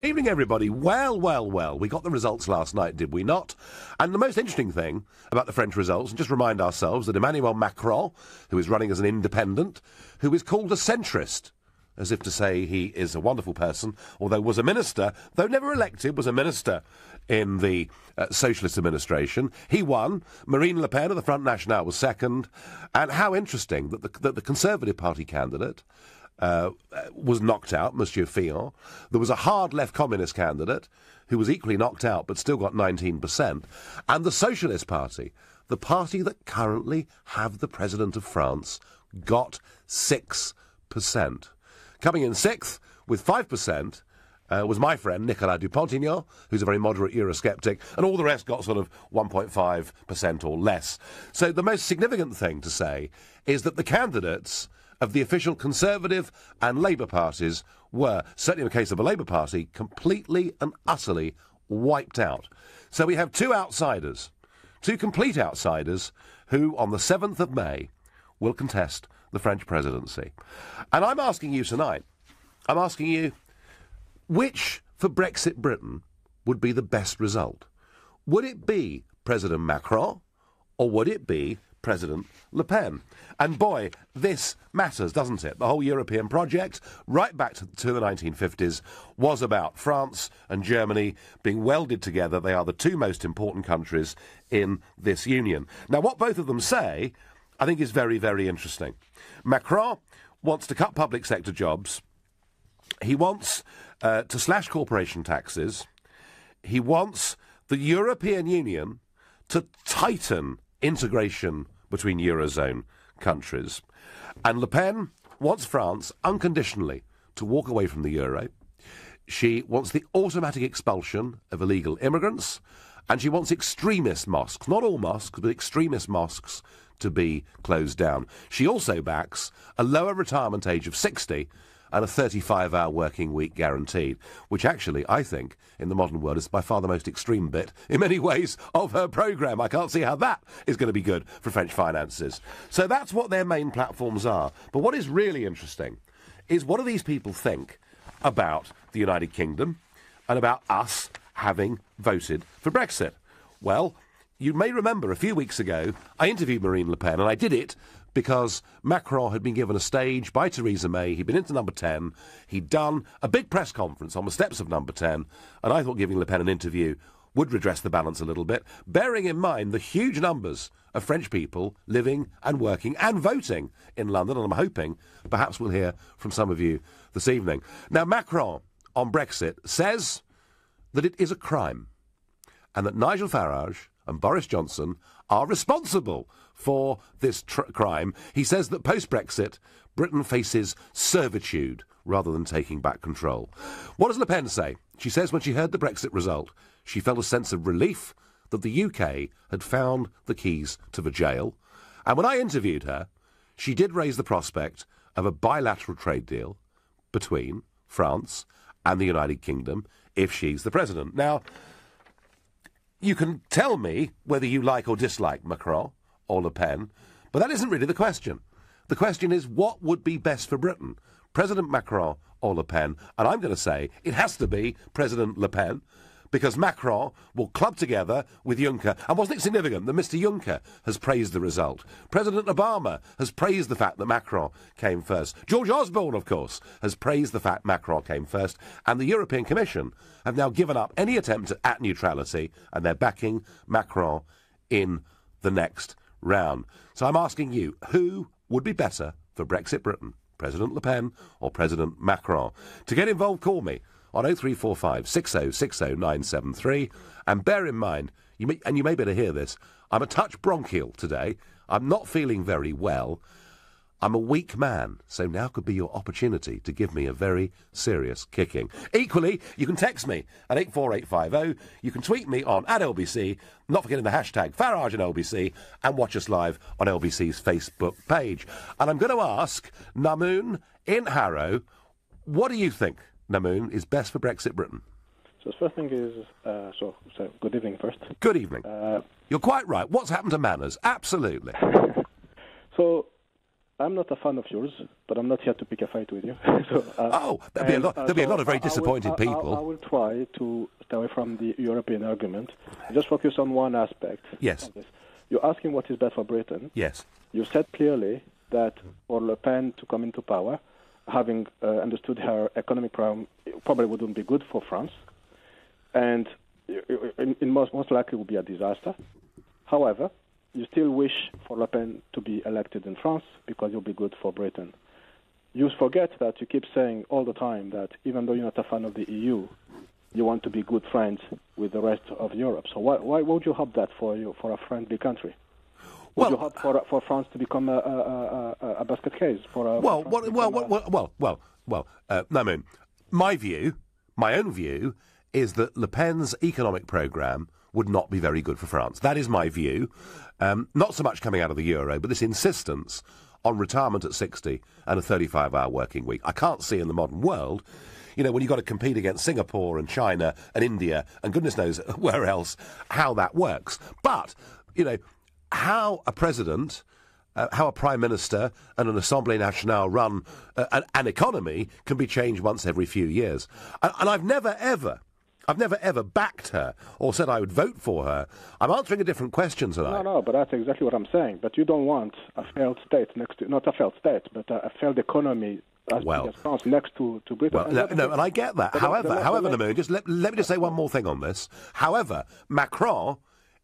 Evening, everybody. Well. We got the results last night, did we not? And the most interesting thing about the French results, and just remind ourselves that Emmanuel Macron, who is running as an independent, who is called a centrist, as if to say he is a wonderful person, although was a minister, though never elected, was a minister in the socialist administration. He won. Marine Le Pen of the Front National was second. And how interesting that the Conservative Party candidate was knocked out, Monsieur Fillon. There was a hard left communist candidate who was equally knocked out but still got 19%. And the Socialist Party, the party that currently have the President of France, got 6%. Coming in sixth with 5% was my friend Nicolas Dupont-Aignan, who's a very moderate Eurosceptic, and all the rest got sort of 1.5% or less. So the most significant thing to say is that the candidates of the official Conservative and Labour parties were, certainly in the case of the Labour Party, completely and utterly wiped out. So we have two outsiders, two complete outsiders, who on the 7th of May will contest the French presidency. And I'm asking you tonight, which, for Brexit Britain, would be the best result? Would it be President Macron, or would it be President Le Pen? And boy, this matters, doesn't it? The whole European project, right back to the 1950s, was about France and Germany being welded together. They are the two most important countries in this union. Now, what both of them say, I think, is very, very interesting. Macron wants to cut public sector jobs. He wants to slash corporation taxes. He wants the European Union to tighten integration between Eurozone countries. And Le Pen wants France unconditionally to walk away from the euro. She wants the automatic expulsion of illegal immigrants, and she wants extremist mosques, not all mosques, but extremist mosques, to be closed down. She also backs a lower retirement age of 60 and a 35-hour working week guaranteed, which actually, I think, in the modern world is by far the most extreme bit, in many ways, of her programme. I can't see how that is going to be good for French finances. So that's what their main platforms are. But what is really interesting is, what do these people think about the United Kingdom and about us having voted for Brexit? Well, you may remember a few weeks ago I interviewed Marine Le Pen, and I did it because Macron had been given a stage by Theresa May. He'd been into number 10. He'd done a big press conference on the steps of number 10, and I thought giving Le Pen an interview would redress the balance a little bit, bearing in mind the huge numbers of French people living and working and voting in London, and I'm hoping perhaps we'll hear from some of you this evening. Now, Macron on Brexit says that it is a crime and that Nigel Farage and Boris Johnson are responsible for this crime. He says that post-Brexit, Britain faces servitude rather than taking back control. What does Le Pen say? She says when she heard the Brexit result, she felt a sense of relief that the UK had found the keys to the jail. And when I interviewed her, she did raise the prospect of a bilateral trade deal between France and the United Kingdom if she's the president. Now, you can tell me whether you like or dislike Macron or Le Pen, but that isn't really the question. The question is, what would be best for Britain? President Macron or Le Pen? And I'm going to say it has to be President Le Pen, because Macron will club together with Juncker. And wasn't it significant that Mr. Juncker has praised the result? President Obama has praised the fact that Macron came first. George Osborne, of course, has praised the fact Macron came first. And the European Commission have now given up any attempt at neutrality, and they're backing Macron in the next round. So I'm asking you, who would be better for Brexit Britain? President Le Pen or President Macron? To get involved, call me on 0345 6060 973. And bear in mind, you may better hear this, I'm a touch bronchial today. I'm not feeling very well. I'm a weak man, so now could be your opportunity to give me a very serious kicking. Equally, you can text me at 84850. You can tweet me on @LBC, not forgetting the hashtag Farage and LBC, and watch us live on LBC's Facebook page. And I'm going to ask Namoon in Harrow, what do you think, Namoon, is best for Brexit Britain? So the first thing is, so good evening first. Good evening. You're quite right. What's happened to manners? Absolutely. So I'm not a fan of yours, but I'm not here to pick a fight with you. There'll be a lot of very disappointed people. I will try to stay away from the European argument. Just focus on one aspect. Yes. Of this. You're asking what is bad for Britain. Yes. You said clearly that for Le Pen to come into power, having understood her economic problem, probably wouldn't be good for France, and most likely would be a disaster. However, you still wish for Le Pen to be elected in France because it will be good for Britain. You forget that you keep saying all the time that even though you're not a fan of the EU, you want to be good friends with the rest of Europe. So why would you hope that for a friendly country? Would you hope for France to become a basket case for a? No, my own view is that Le Pen's economic programme would not be very good for France. That is my view. Not so much coming out of the euro, but this insistence on retirement at 60 and a 35-hour working week. I can't see in the modern world, when you've got to compete against Singapore and China and India and goodness knows where else, how that works. But, how a president, how a prime minister and an Assemblée Nationale run an economy can be changed once every few years. And I've never ever backed her or said I would vote for her. I'm answering a different question tonight. No, but that's exactly what I'm saying. But you don't want a failed state not a failed state, but a failed economy as big as France next to Britain. Well, and I get that. However, Namoun, just let me just say one more thing on this. However, Macron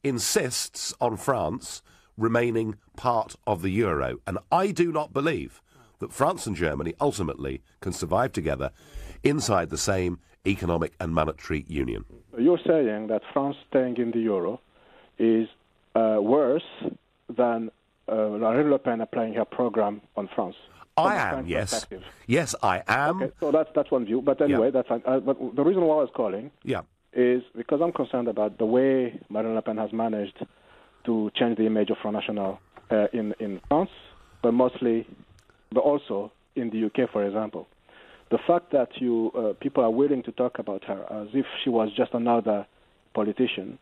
insists on France remaining part of the euro, and I do not believe that France and Germany ultimately can survive together inside the same economic and monetary union. You're saying that France staying in the euro is worse than Marine Le Pen applying her program on France? I am, yes. Yes, I am. Okay, so that's one view. But anyway, that's fine. But the reason why I was calling is because I'm concerned about the way Marine Le Pen has managed to change the image of Front National in France, but also in the UK, for example. The fact that people are willing to talk about her as if she was just another politician,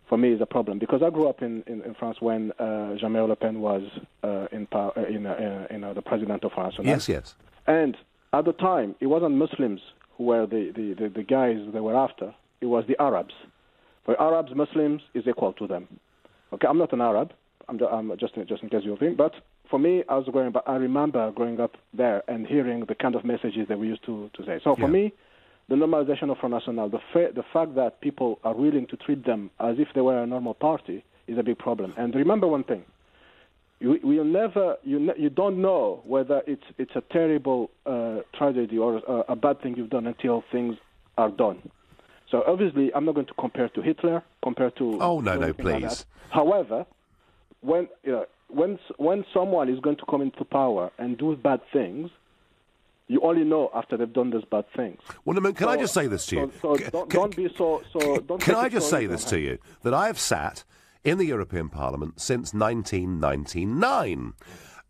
for me, is a problem. Because I grew up in France when Jean-Marie Le Pen was the president of France. Yes. And at the time, it wasn't Muslims who were the guys they were after. It was the Arabs. For Arabs, Muslims is equal to them. Okay, I'm not an Arab. I'm just in case you're thinking. But for me, I remember growing up there and hearing the kind of messages that we used to say. So for me, the normalization of Front National, the fact that people are willing to treat them as if they were a normal party is a big problem. And remember one thing: you don't know whether it's a terrible tragedy or a bad thing you've done until things are done. So obviously, I'm not going to compare to Hitler, no, please. Like however, when someone is going to come into power and do bad things, you only know after they've done those bad things. Well, Namoun, can I just say this to you? Don't be so. Can I just say this to you? That I have sat in the European Parliament since 1999,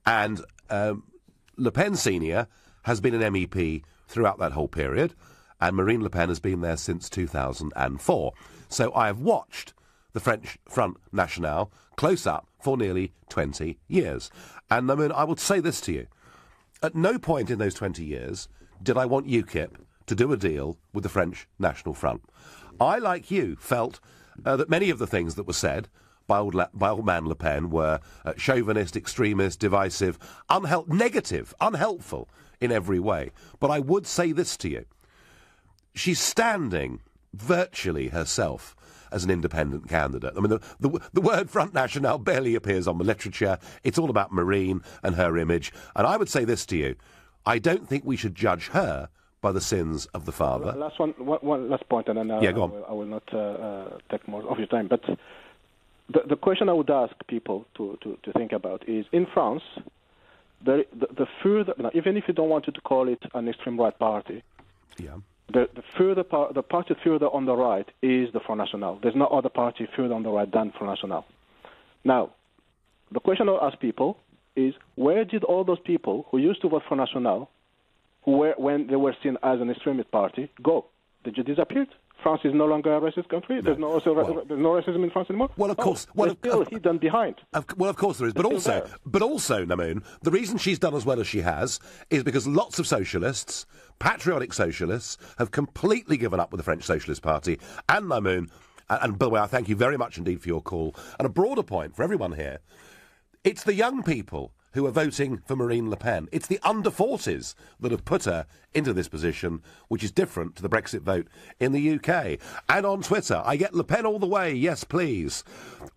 and Le Pen Senior has been an MEP throughout that whole period, and Marine Le Pen has been there since 2004. So I have watched the French Front National close up for nearly 20 years. And Namoun, I will say this to you. At no point in those 20 years did I want UKIP to do a deal with the French National Front. I, like you, felt that many of the things that were said by old man Le Pen were chauvinist, extremist, divisive, negative, unhelpful in every way. But I would say this to you. She's standing virtually herself as an independent candidate. I mean, the word Front National barely appears on the literature. It's all about Marine and her image. And I would say this to you. I don't think we should judge her by the sins of the father. One last point, and then I will not take more of your time. But the question I would ask people to think about is, in France, the further, even if you don't want to call it an extreme right party, the party further on the right is the Front National. There's no other party further on the right than Front National. Now, the question I'll ask people is, where did all those people who used to vote Front National, when they were seen as an extremist party, go? They just disappeared France is no longer a racist country. There's no racism in France anymore. Well, of course. There's still hidden behind. Of course there is. But also, Namoon, the reason she's done as well as she has is because lots of socialists, patriotic socialists, have completely given up with the French Socialist Party. And Namoon, and by the way, I thank you very much indeed for your call. And a broader point for everyone here, it's the young people who are voting for Marine Le Pen. It's the under-40s that have put her into this position, which is different to the Brexit vote in the UK. And on Twitter, I get Le Pen all the way, yes please.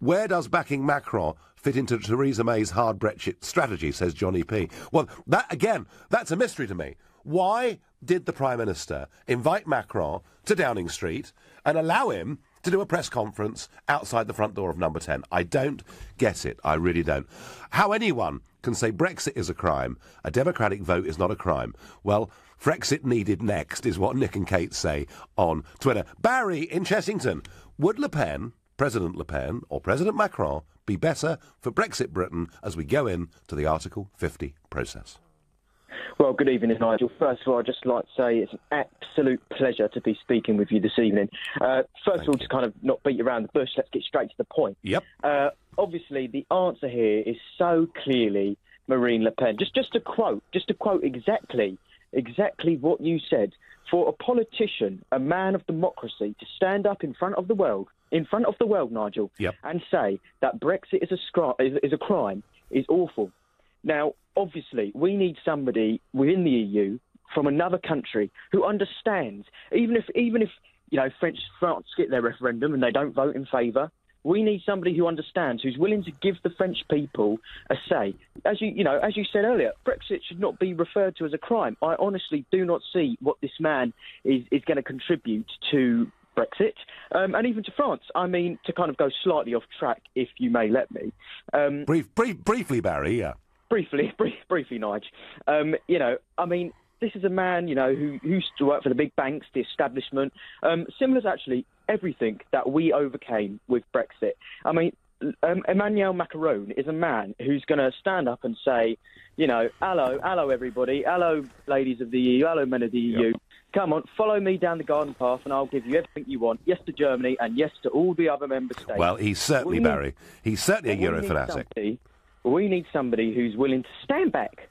Where does backing Macron fit into Theresa May's hard Brexit strategy, says Johnny P. Well, that's a mystery to me. Why did the Prime Minister invite Macron to Downing Street and allow him to do a press conference outside the front door of Number 10? I don't get it. I really don't. How anyone can say Brexit is a crime, a democratic vote is not a crime. Well, Frexit needed next is what Nick and Kate say on Twitter. Barry in Chessington. Would Le Pen, President Le Pen or President Macron be better for Brexit Britain as we go into the Article 50 process? Well, good evening, Nigel. First of all, I'd just like to say it's an absolute pleasure to be speaking with you this evening. First of all, to kind of not beat around the bush, let's get straight to the point. Yep. Obviously, the answer here is so clearly Marine Le Pen. Just to quote exactly what you said. For a politician, a man of democracy, to stand up in front of the world, Nigel, yep, and say that Brexit is a crime is awful. Now, obviously, we need somebody within the EU from another country who understands, even if you know France get their referendum and they don't vote in favour, we need somebody who understands, who's willing to give the French people a say. As you said earlier, Brexit should not be referred to as a crime. I honestly do not see what this man is going to contribute to Brexit, and even to France. I mean, to kind of go slightly off track, if you may let me. Briefly, Barry, yeah. Briefly, Nige. I mean, this is a man, who used to work for the big banks, the establishment, similar to actually everything that we overcame with Brexit. I mean, Emmanuel Macron is a man who's going to stand up and say, hello everybody, hello ladies of the EU, hello men of the EU, come on, follow me down the garden path and I'll give you everything you want, yes to Germany and yes to all the other member states. Well, he's certainly, Barry, he's certainly a Euro fanatic. We need somebody who's willing to stand back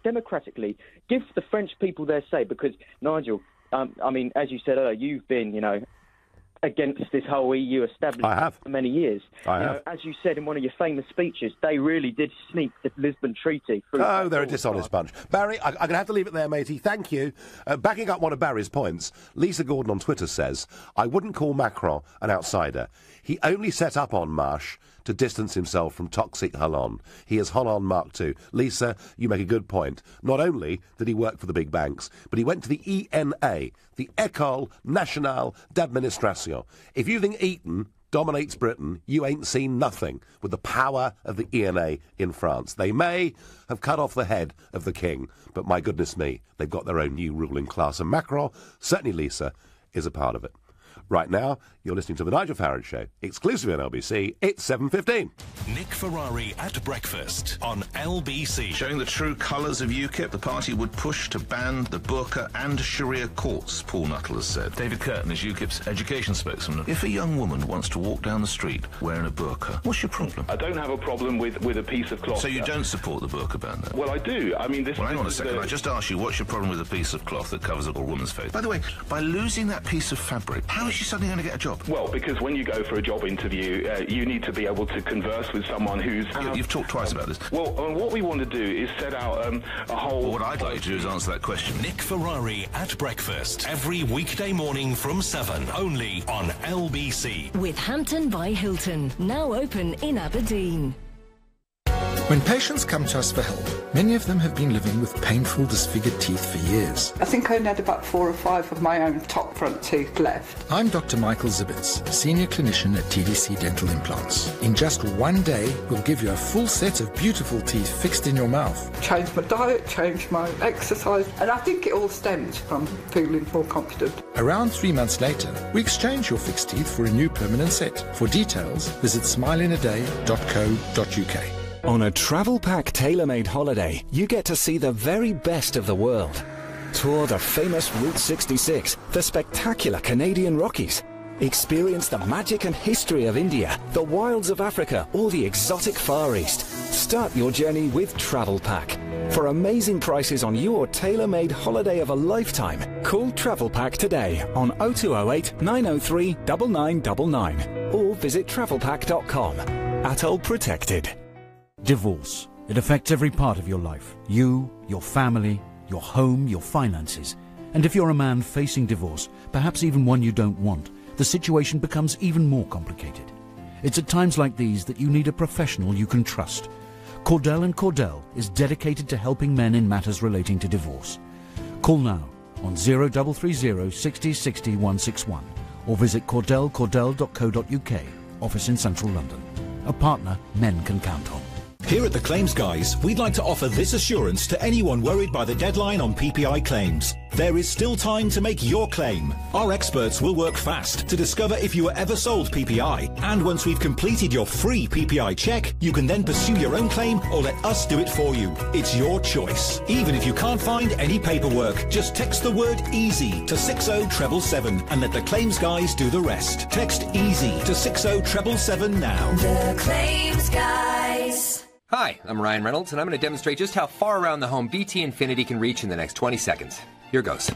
democratically, give the French people their say, because, Nigel, I mean, as you said earlier, you've been, against this whole EU establishment for many years. I have. As you said in one of your famous speeches, they really did sneak the Lisbon Treaty through. Oh, they're a dishonest bunch. Barry, I'm going to have to leave it there, matey. Thank you. Backing up one of Barry's points, Lisa Gordon on Twitter says, I wouldn't call Macron an outsider. He only set up En Marche to distance himself from toxic Hollande. He is Hollande Mark II. Lisa, you make a good point. Not only did he work for the big banks, but he went to the ENA, the École Nationale d'Administration. If you think Eton dominates Britain, you ain't seen nothing with the power of the ENA in France. They may have cut off the head of the king, but my goodness me, they've got their own new ruling class. And Macron, certainly Lisa, is a part of it. Right now, you're listening to The Nigel Farage Show, exclusively on LBC. It's 7:15. Nick Ferrari at breakfast on LBC. Showing the true colours of UKIP, the party would push to ban the burqa and Sharia courts, Paul Nuttall has said. David Curtin is UKIP's education spokesman. If a young woman wants to walk down the street wearing a burqa, what's your problem? I don't have a problem with a piece of cloth. So you don't support the burqa ban, then? Well, I do. I mean, this... Well, hang on a second. I just asked you, what's your problem with a piece of cloth that covers up a woman's face? By the way, by losing that piece of fabric, how is she suddenly going to get a job? Well, because when you go for a job interview, you need to be able to converse with someone who's... You've talked twice about this. Well, what we want to do is set out a whole... Well, what I'd like you to do is answer that question. Nick Ferrari at breakfast, every weekday morning from 7, only on LBC. With Hampton by Hilton, now open in Aberdeen. When patients come to us for help, many of them have been living with painful, disfigured teeth for years. I think I only had about 4 or 5 of my own top front teeth left. I'm Dr. Michael Zibitz, Senior Clinician at TDC Dental Implants. In just one day, we'll give you a full set of beautiful teeth fixed in your mouth. Changed my diet, changed my exercise, and I think it all stemmed from feeling more confident. Around 3 months later, we exchange your fixed teeth for a new permanent set. For details, visit smileinaday.co.uk. On a travel pack tailor-made holiday, you get to see the very best of the world. Tour the famous Route 66, the spectacular Canadian Rockies. Experience the magic and history of India, the wilds of Africa, or the exotic Far East. Start your journey with Travel Pack. For amazing prices on your tailor-made holiday of a lifetime, call Travel Pack today on 0208 903 9999 or visit travelpack.com. ATOL protected. Divorce. It affects every part of your life. You, your family, your home, your finances. And if you're a man facing divorce, perhaps even one you don't want, the situation becomes even more complicated. It's at times like these that you need a professional you can trust. Cordell & Cordell is dedicated to helping men in matters relating to divorce. Call now on 0330 60 60 161 or visit cordell.co.uk, office in central London. A partner men can count on. Here at the Claims Guys, we'd like to offer this assurance to anyone worried by the deadline on PPI claims. There is still time to make your claim. Our experts will work fast to discover if you were ever sold PPI. And once we've completed your free PPI check, you can then pursue your own claim or let us do it for you. It's your choice. Even if you can't find any paperwork, just text the word EASY to 60777 and let the Claims Guys do the rest. Text EASY to 60777 now. The Claims Guys. Hi, I'm Ryan Reynolds, and I'm going to demonstrate just how far around the home BT Infinity can reach in the next 20 seconds. Here goes.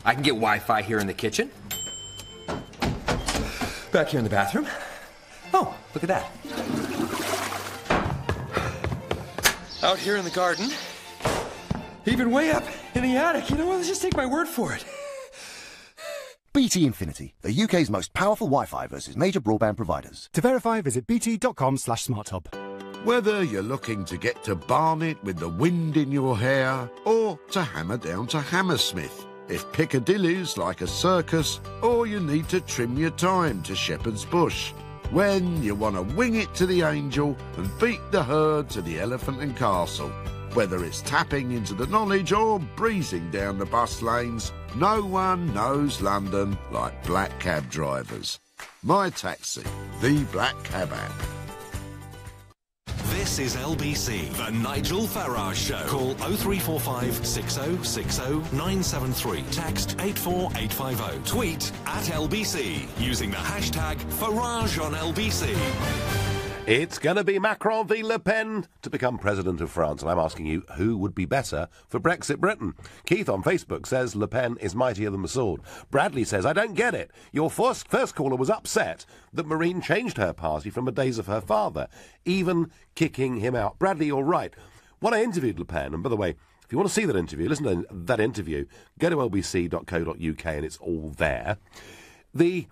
I can get Wi-Fi here in the kitchen. Back here in the bathroom. Oh, look at that. Out here in the garden. Even way up in the attic. You know what? Let's just take my word for it. BT Infinity, the UK's most powerful Wi-Fi versus major broadband providers. To verify, visit bt.com/smarthub. Whether you're looking to get to Barnet with the wind in your hair or to hammer down to Hammersmith, if Piccadilly's like a circus or you need to trim your time to Shepherd's Bush, when you want to wing it to the Angel and beat the herd to the Elephant and Castle. Whether it's tapping into the knowledge or breezing down the bus lanes, no one knows London like black cab drivers. My Taxi, the black cab app. This is LBC, the Nigel Farage Show. Call 0345 6060 973. Text 84850. Tweet at LBC using the hashtag Farage on LBC. It's going to be Macron v Le Pen to become president of France. And I'm asking you, who would be better for Brexit Britain? Keith on Facebook says Le Pen is mightier than the sword. Bradley says, I don't get it. Your first caller was upset that Marine changed her party from the days of her father, even kicking him out. Bradley, you're right. When I interviewed Le Pen, and by the way, if you want to see that interview, listen to that interview, go to lbc.co.uk and it's all there. I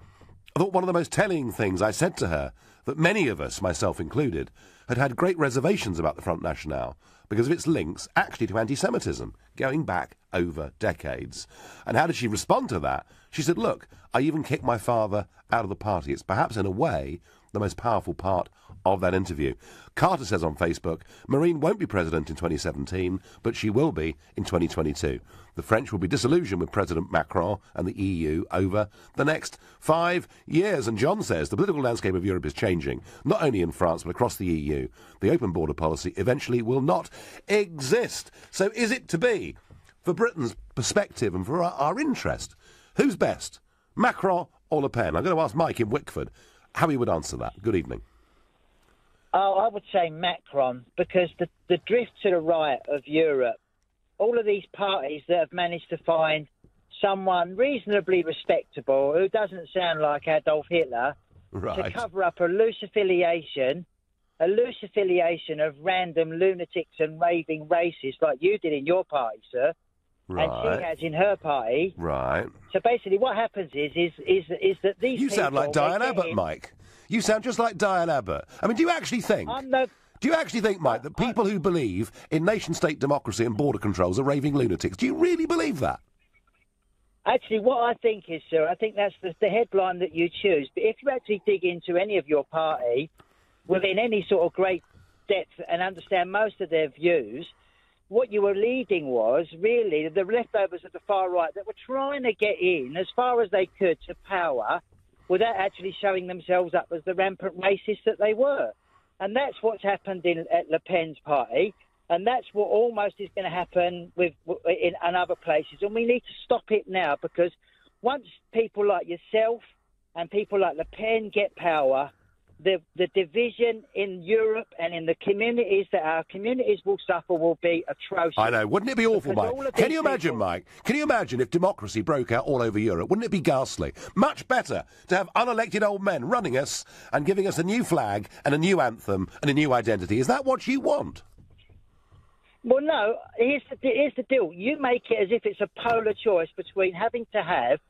thought one of the most telling things I said to her, that many of us, myself included, had great reservations about the Front National because of its links actually to anti-Semitism, going back over decades. And how did she respond to that? She said, look, I even kicked my father out of the party. It's perhaps, in a way, the most powerful part of that interview. Carter says on Facebook, Marine won't be president in 2017, but she will be in 2022. The French will be disillusioned with President Macron and the EU over the next 5 years. And John says the political landscape of Europe is changing, not only in France, but across the EU. The open border policy eventually will not exist. So is it to be, for Britain's perspective and for our interest, who's best, Macron or Le Pen? I'm going to ask Mike in Wickford how he would answer that. Good evening. Oh, I would say Macron, because the drift to the right of Europe, all of these parties that have managed to find someone reasonably respectable who doesn't sound like Adolf Hitler to cover up a loose affiliation of random lunatics and raving racists like you did in your party, sir. Right. And she has in her party. Right. So basically what happens is that these You sound like Diane Abbott, Mike. You sound just like Diane Abbott. I mean, do you actually think... Do you actually think, Mike, that people who believe in nation-state democracy and border controls are raving lunatics? Do you really believe that? Actually, what I think is, sir, I think that's the headline that you choose. But if you actually dig into any of your party within any sort of great depth and understand most of their views, what you were leading was really the leftovers of the far right that were trying to get in as far as they could to power without actually showing themselves up as the rampant racists that they were. And that's what's happened at Le Pen's party. And that's what almost is going to happen in other places. And we need to stop it now, because once people like yourself and people like Le Pen get power, the division in Europe and in the communities that our communities will suffer will be atrocious. I know. Wouldn't it be awful, Mike? Can you imagine, Mike? Can you imagine if democracy broke out all over Europe? Wouldn't it be ghastly? Much better to have unelected old men running us and giving us a new flag and a new anthem and a new identity. Is that what you want? Well, no. Here's the deal. You make it as if it's a polar choice between having to have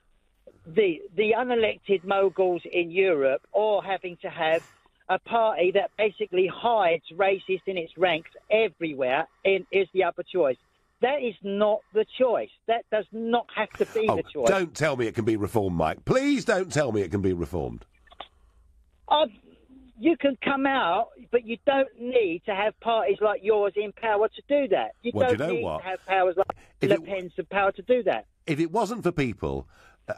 the unelected moguls in Europe or having to have a party that basically hides racist in its ranks everywhere is the other choice. That is not the choice. That does not have to be the choice. Don't tell me it can be reformed, Mike. Please don't tell me it can be reformed. You can come out, but you don't need to have parties like yours in power to do that. You don't need to have powers like Le Pen's in power to do that. If it wasn't for people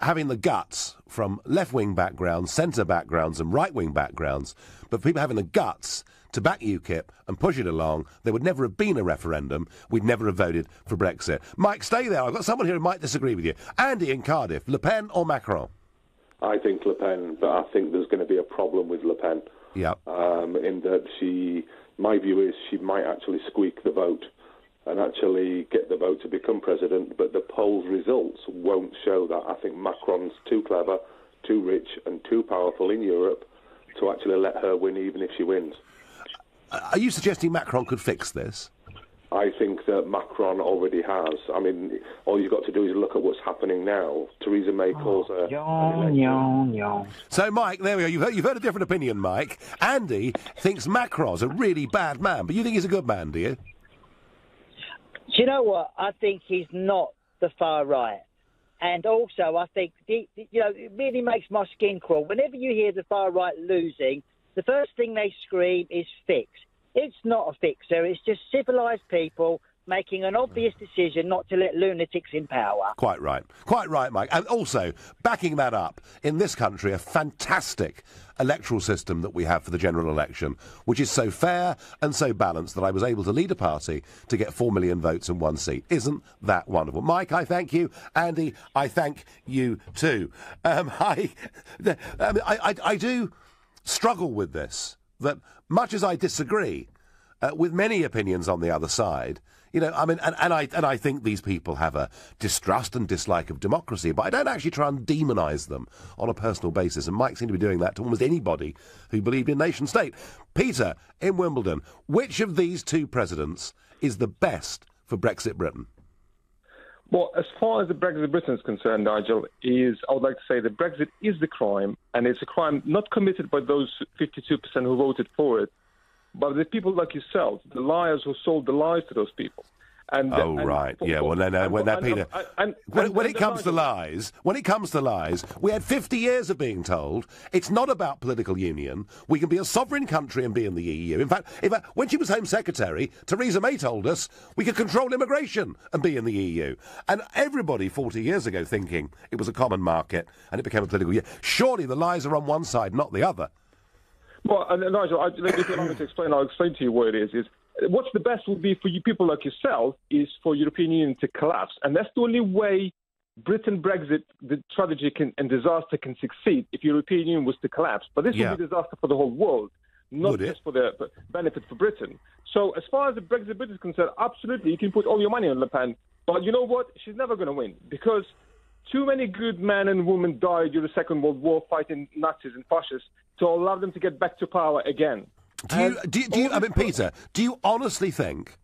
having the guts from left-wing backgrounds, centre backgrounds and right-wing backgrounds, but people having the guts to back UKIP and push it along, there would never have been a referendum. We'd never have voted for Brexit. Mike, stay there. I've got someone here who might disagree with you. Andy in Cardiff, Le Pen or Macron? I think Le Pen, but I think there's going to be a problem with Le Pen. Yeah. In that my view is she might actually squeak the vote and actually get the vote to become president, but the polls results won't show that. I think Macron's too clever, too rich and too powerful in Europe to actually let her win, even if she wins. Are you suggesting Macron could fix this? I think that Macron already has. I mean, all you've got to do is look at what's happening now. Theresa May calls her... So, Mike, there we go. You've heard a different opinion, Mike. Andy thinks Macron's a really bad man, but you think he's a good man, do you? Do you know what? I think he's not the far right. And also, I think, it really makes my skin crawl. Whenever you hear the far right losing, the first thing they scream is fix. It's not a fixer. It's just civilised people making an obvious decision not to let lunatics in power. Quite right. Quite right, Mike. And also, backing that up, in this country, a fantastic electoral system that we have for the general election, which is so fair and so balanced that I was able to lead a party to get 4 million votes and 1 seat. Isn't that wonderful? Mike, I thank you. Andy, I thank you too. I do struggle with this, that much as I disagree with many opinions on the other side, and I think these people have a distrust and dislike of democracy, but I don't actually try and demonise them on a personal basis, and Mike seemed to be doing that to almost anybody who believed in nation-state. Peter, in Wimbledon, which of these two presidents is the best for Brexit Britain? Well, as far as the Brexit Britain is concerned, Nigel, I would like to say that Brexit is the crime, and it's a crime not committed by those 52% who voted for it, but the people like yourself, the liars who sold the lies to those people. When it comes to lies, we had 50 years of being told it's not about political union. We can be a sovereign country and be in the EU. In fact, when she was Home Secretary, Theresa May told us we could control immigration and be in the EU. And everybody 40 years ago thinking it was a common market and it became a political union. Surely the lies are on one side, not the other. Well, Nigel, if you allow me to explain, I'll explain to you what it is. What's the best would be for you people like yourself is for European Union to collapse. And that's the only way Britain Brexit, the tragedy and disaster can succeed, if European Union was to collapse. But this would be a disaster for the whole world, not just for the benefit for Britain. So as far as the Brexit Britain is concerned, absolutely, you can put all your money on Le Pen. But you know what? She's never going to win, because too many good men and women died during the Second World War fighting Nazis and fascists to allow them to get back to power again. Peter, do you honestly think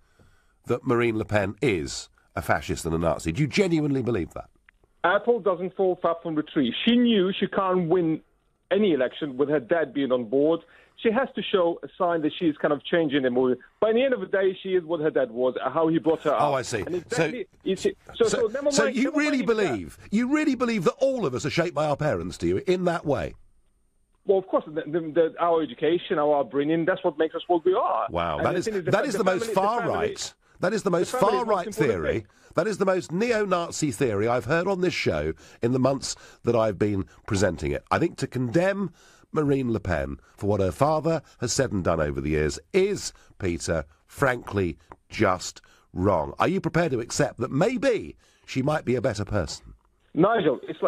that Marine Le Pen is a fascist and a Nazi? Do you genuinely believe that? Apple doesn't fall far from the tree. She knew she can't win any election with her dad being on board. She has to show a sign that she's kind of changing the mood. But in the end of the day, she is what her dad was, how he brought her up. Oh, I see. So you really believe that all of us are shaped by our parents, do you, in that way? Well, of course, our education, our upbringing, that's what makes us what we are. Wow, that is the most far-right. That is the most far-right theory. That is the most neo-Nazi theory I've heard on this show in the months that I've been presenting it. I think to condemn Marine Le Pen for what her father has said and done over the years is, Peter, frankly, just wrong. Are you prepared to accept that maybe she might be a better person? Nigel, it's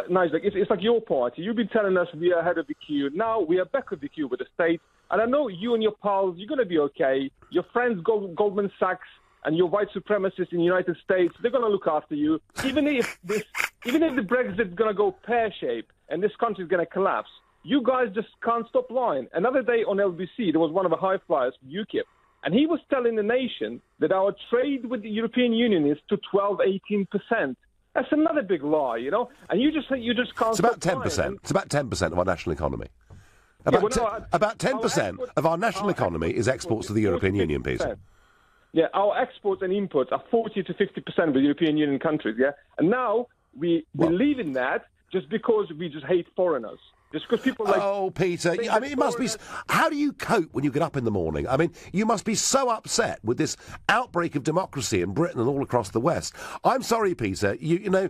like your party. You've been telling us we are ahead of the queue. Now we are back with the queue with the state. And I know you and your pals, you're going to be okay. Your friends, Goldman Sachs, and your white supremacists in the United States, they're going to look after you. Even if the Brexit is going to go pear-shaped and this country is going to collapse, you guys just can't stop lying. Another day on LBC, there was one of the high flyers from UKIP, and he was telling the nation that our trade with the European Union is to 18%. That's another big lie, you know. And you just can't. It's about 10%. It's about 10% of our national economy. About 10% of our national economy is exports to the European Union, Peter. Yeah, our exports and imports are 40 to 50% of the European Union countries. Yeah, and now we're leaving that just because we just hate foreigners. Just because people like... Oh, Peter, I mean, it must be... How do you cope when you get up in the morning? I mean, you must be so upset with this outbreak of democracy in Britain and all across the West. I'm sorry, Peter, you know,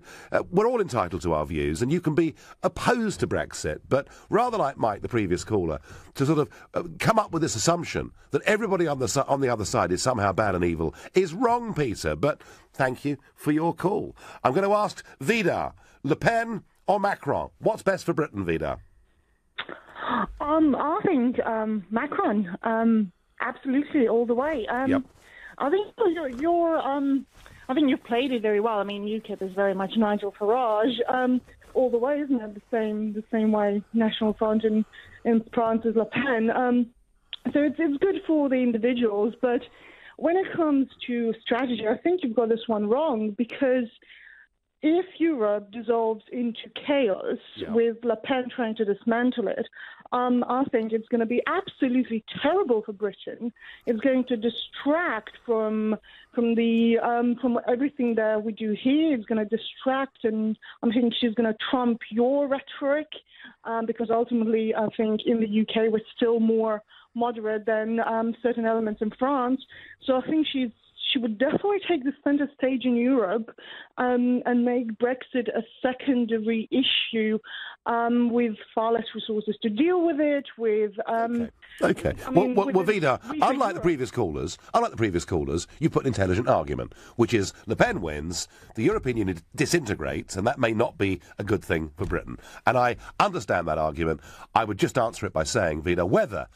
we're all entitled to our views, and you can be opposed to Brexit, but rather like Mike, the previous caller, to sort of come up with this assumption that everybody on the other side is somehow bad and evil is wrong, Peter. But thank you for your call. I'm going to ask Vidar, Le Pen or Macron? What's best for Britain, Vidar? I think Macron, absolutely, all the way. Yep. I think I think you've played it very well. I mean, UKIP is very much Nigel Farage, all the way, isn't it? The same way National Front in France is Le Pen. So it's good for the individuals, but when it comes to strategy, I think you've got this one wrong, because if Europe dissolves into chaos with Le Pen trying to dismantle it, I think it's going to be absolutely terrible for Britain. It's going to distract from everything that we do here. It's going to distract, and I think she's going to trump your rhetoric, because ultimately I think in the UK we're still more moderate than certain elements in France. So I think she would definitely take the centre stage in Europe and make Brexit a secondary issue with far less resources to deal with it. Okay. Well, Vidar, unlike the previous callers, you put an intelligent argument, which is Le Pen wins, the European Union disintegrates, and that may not be a good thing for Britain. And I understand that argument. I would just answer it by saying, Vidar, whether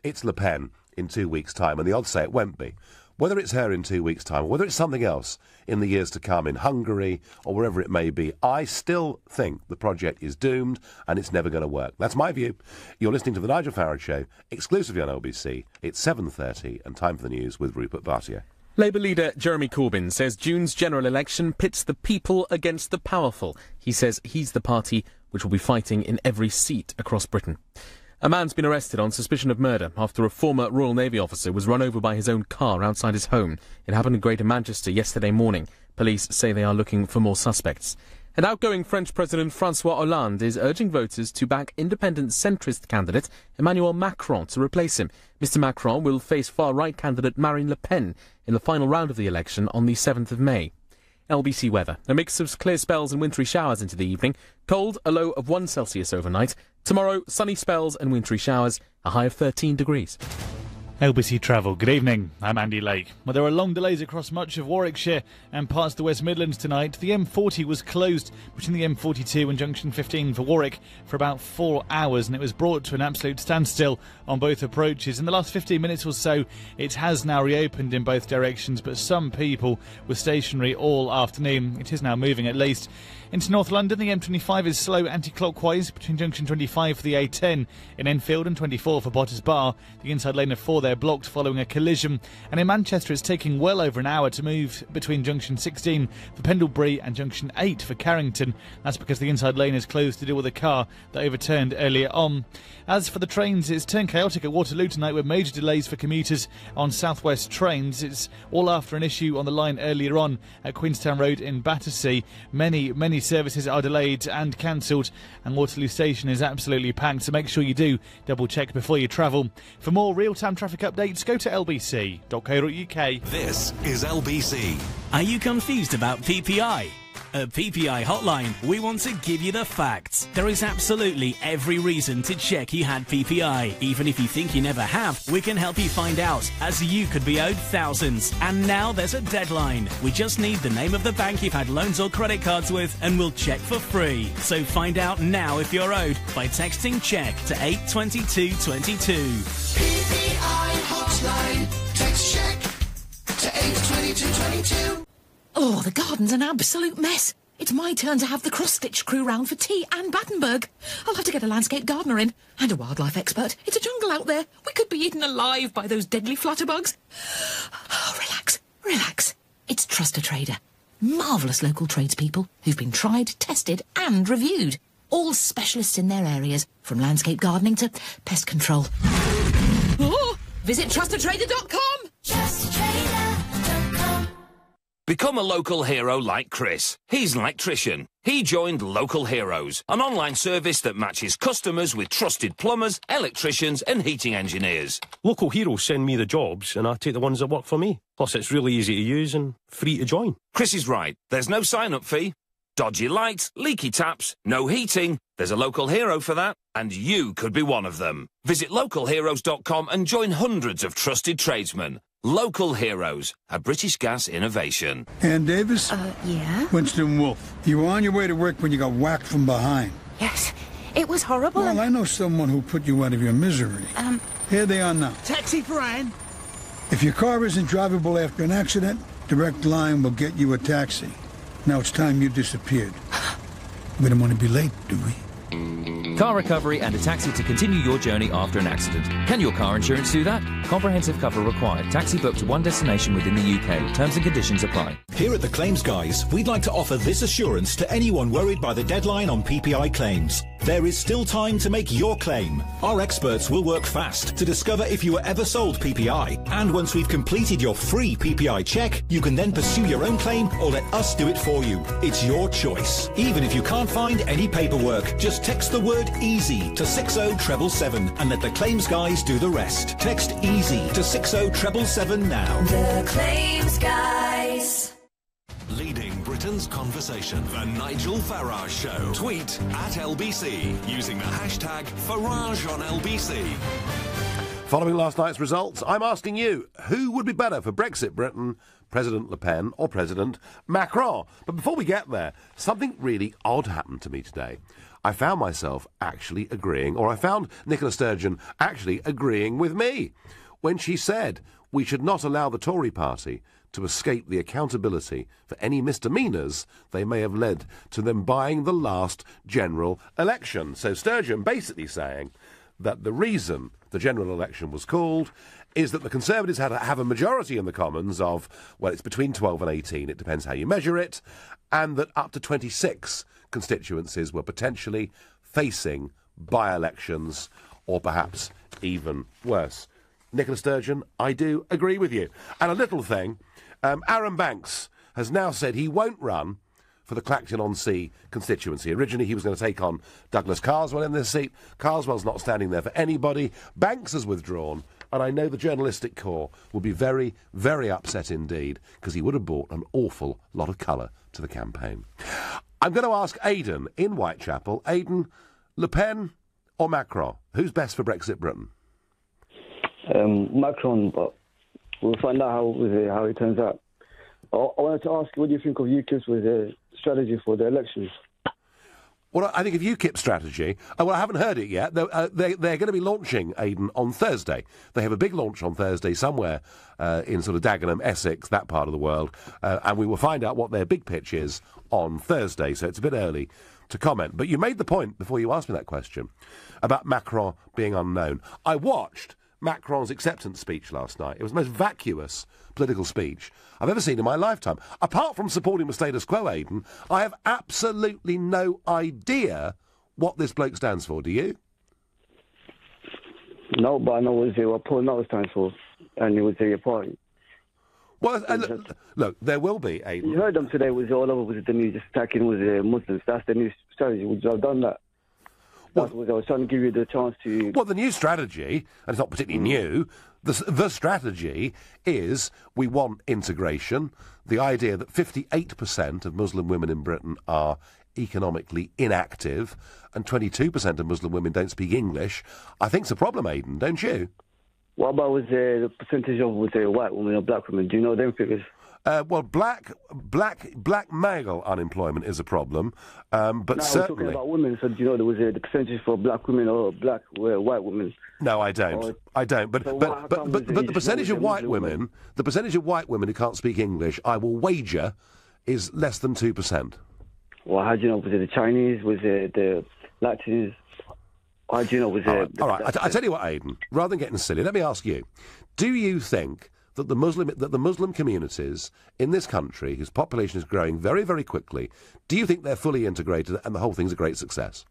it's Le Pen in 2 weeks' time, and the odds say it won't be, whether it's her in 2 weeks' time, or whether it's something else in the years to come in Hungary or wherever it may be, I still think the project is doomed and it's never going to work. That's my view. You're listening to The Nigel Farage Show, exclusively on LBC. It's 7:30 and time for the news with Rupert Bartier. Labour leader Jeremy Corbyn says June's general election pits the people against the powerful. He says he's the party which will be fighting in every seat across Britain. A man's been arrested on suspicion of murder after a former Royal Navy officer was run over by his own car outside his home. It happened in Greater Manchester yesterday morning. Police say they are looking for more suspects. And outgoing French President François Hollande is urging voters to back independent centrist candidate Emmanuel Macron to replace him. Mr Macron will face far-right candidate Marine Le Pen in the final round of the election on the 7th of May. LBC weather. A mix of clear spells and wintry showers into the evening. Cold, a low of 1 Celsius overnight. Tomorrow, sunny spells and wintry showers, a high of 13 degrees. LBC Travel, good evening. I'm Andy Lake. Well, there are long delays across much of Warwickshire and parts of the West Midlands tonight. The M40 was closed between the M42 and Junction 15 for Warwick for about 4 hours, and it was brought to an absolute standstill on both approaches. In the last 15 minutes or so, it has now reopened in both directions, but some people were stationary all afternoon. It is now moving at least. Into North London, the M25 is slow anti-clockwise between Junction 25 for the A10 in Enfield and 24 for Potters Bar. The inside lane of 4 there blocked following a collision. And in Manchester, it's taking well over an hour to move between Junction 16 for Pendlebury and Junction 8 for Carrington. That's because the inside lane is closed to deal with a car that overturned earlier on. As for the trains, it's turned chaotic at Waterloo tonight with major delays for commuters on South West trains. It's all after an issue on the line earlier on at Queenstown Road in Battersea. Many services are delayed and cancelled, and Waterloo Station is absolutely packed, so make sure you do double check before you travel. For more real-time traffic updates, go to lbc.co.uk. This is LBC. Are you confused about PPI? At PPI Hotline, we want to give you the facts. There is absolutely every reason to check you had PPI. Even if you think you never have, we can help you find out, as you could be owed thousands. And now there's a deadline. We just need the name of the bank you've had loans or credit cards with, and we'll check for free. So find out now if you're owed by texting CHECK to 82222. PPI Hotline. Text CHECK to 82222. Oh, the garden's an absolute mess. It's my turn to have the cross-stitch crew round for tea and Battenberg. I'll have to get a landscape gardener in and a wildlife expert. It's a jungle out there. We could be eaten alive by those deadly flutterbugs. Oh, relax, relax. It's Trust a Trader. Marvellous local tradespeople who've been tried, tested and reviewed. All specialists in their areas, from landscape gardening to pest control. Oh, visit trustatrader.com. Trustatrader.com. Become a local hero like Chris. He's an electrician. He joined Local Heroes, an online service that matches customers with trusted plumbers, electricians and heating engineers. Local Heroes send me the jobs and I take the ones that work for me. Plus it's really easy to use and free to join. Chris is right. There's no sign-up fee. Dodgy lights, leaky taps, no heating. There's a local hero for that, and you could be one of them. Visit localheroes.com and join hundreds of trusted tradesmen. Local Heroes, a British Gas innovation. Ann Davis? Yeah? Winston Wolfe. You were on your way to work when you got whacked from behind. Yes. It was horrible. Well, I know someone who put you out of your misery. Here they are now. Taxi for Anne. If your car isn't drivable after an accident, Direct Line will get you a taxi. Now it's time you disappeared. We don't want to be late, do we? Car recovery and a taxi to continue your journey after an accident. Can your car insurance do that? Comprehensive cover required. Taxi booked to one destination within the UK. Terms and conditions apply. Here at the Claims Guys, we'd like to offer this assurance to anyone worried by the deadline on PPI claims. There is still time to make your claim. Our experts will work fast to discover if you were ever sold PPI. And once we've completed your free PPI check, you can then pursue your own claim or let us do it for you. It's your choice. Even if you can't find any paperwork, just text the word EASY to 60777 and let the Claims Guys do the rest. Text EASY to 60777 now. The Claims Guys. Leading Britain's conversation. The Nigel Farage Show. Tweet at LBC using the hashtag Farage on LBC. Following last night's results, I'm asking you, who would be better for Brexit Britain, President Le Pen or President Macron? But before we get there, something really odd happened to me today. I found myself actually agreeing, or I found Nicola Sturgeon actually agreeing with me when she said we should not allow the Tory party to escape the accountability for any misdemeanours they may have led to them buying the last general election. So Sturgeon basically saying that the reason the general election was called is that the Conservatives had to have a majority in the Commons of, well, it's between 12 and 18, it depends how you measure it, and that up to 26 constituencies were potentially facing by-elections or perhaps even worse. Nicola Sturgeon, I do agree with you. And a little thing, Aaron Banks has now said he won't run for the Clacton-on-Sea constituency. Originally, he was going to take on Douglas Carswell in this seat. Carswell's not standing there for anybody. Banks has withdrawn, and I know the journalistic corps will be very, very upset indeed, because he would have brought an awful lot of colour to the campaign. I'm going to ask Aidan in Whitechapel. Aidan, Le Pen or Macron? Who's best for Brexit Britain? Macron, but we'll find out how it turns out. I wanted to ask you, what do you think of UKIP's with the strategy for the elections? Well, I think of UKIP's strategy, well, I haven't heard it yet. They're going to be launching, Aidan, on Thursday. They have a big launch on Thursday somewhere in sort of Dagenham, Essex, that part of the world, and we will find out what their big pitch is on Thursday, so it's a bit early to comment. But you made the point, before you asked me that question, about Macron being unknown. I watched Macron's acceptance speech last night. It was the most vacuous political speech I've ever seen in my lifetime. Apart from supporting the status quo, Aidan, I have absolutely no idea what this bloke stands for. Do you? No, but I know what Paul Noah stands for, and it was your party. Well, look, there will be, Aidan. You heard them today, was all over with the news, just attacking with the Muslims. That's the new strategy. Would you have done that? I was trying to give you the chance to... Well, the new strategy, and it's not particularly new, The strategy is we want integration. The idea that 58% of Muslim women in Britain are economically inactive and 22% of Muslim women don't speak English, I think's a problem, Aidan, don't you? What about the percentage of white women or black women? Do you know them figures? Well, black male unemployment is a problem, but no, certainly... we're talking about women, so do you know there was the percentage for black women or white women? No, I don't. I don't. But the percentage of white women, the percentage of white women who can't speak English, I will wager, is less than 2%. Well, how do you know? Was it the Chinese? Was it the Latins? How do you know? Was it... All right, I tell you what, Aidan, rather than getting silly, let me ask you, do you think that the Muslim communities in this country, whose population is growing very, very quickly, do you think they're fully integrated and the whole thing's a great success?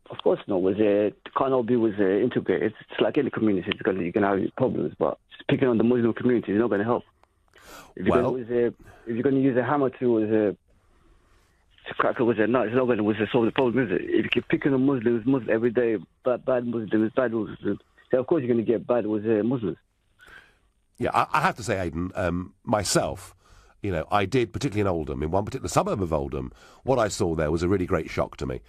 Of course not. Can't all be integrated. It's like any community. You're going to have problems, but picking on the Muslim community is not going to help. If you're going to use a hammer to crack a nut, it's not going to solve the problem, is it? If you keep picking on Muslims every day, bad Muslims, then of course you're going to get bad Muslims. Yeah, I have to say, Aidan, myself, you know, I did, particularly in Oldham, in one particular suburb of Oldham, what I saw there was a really great shock to me.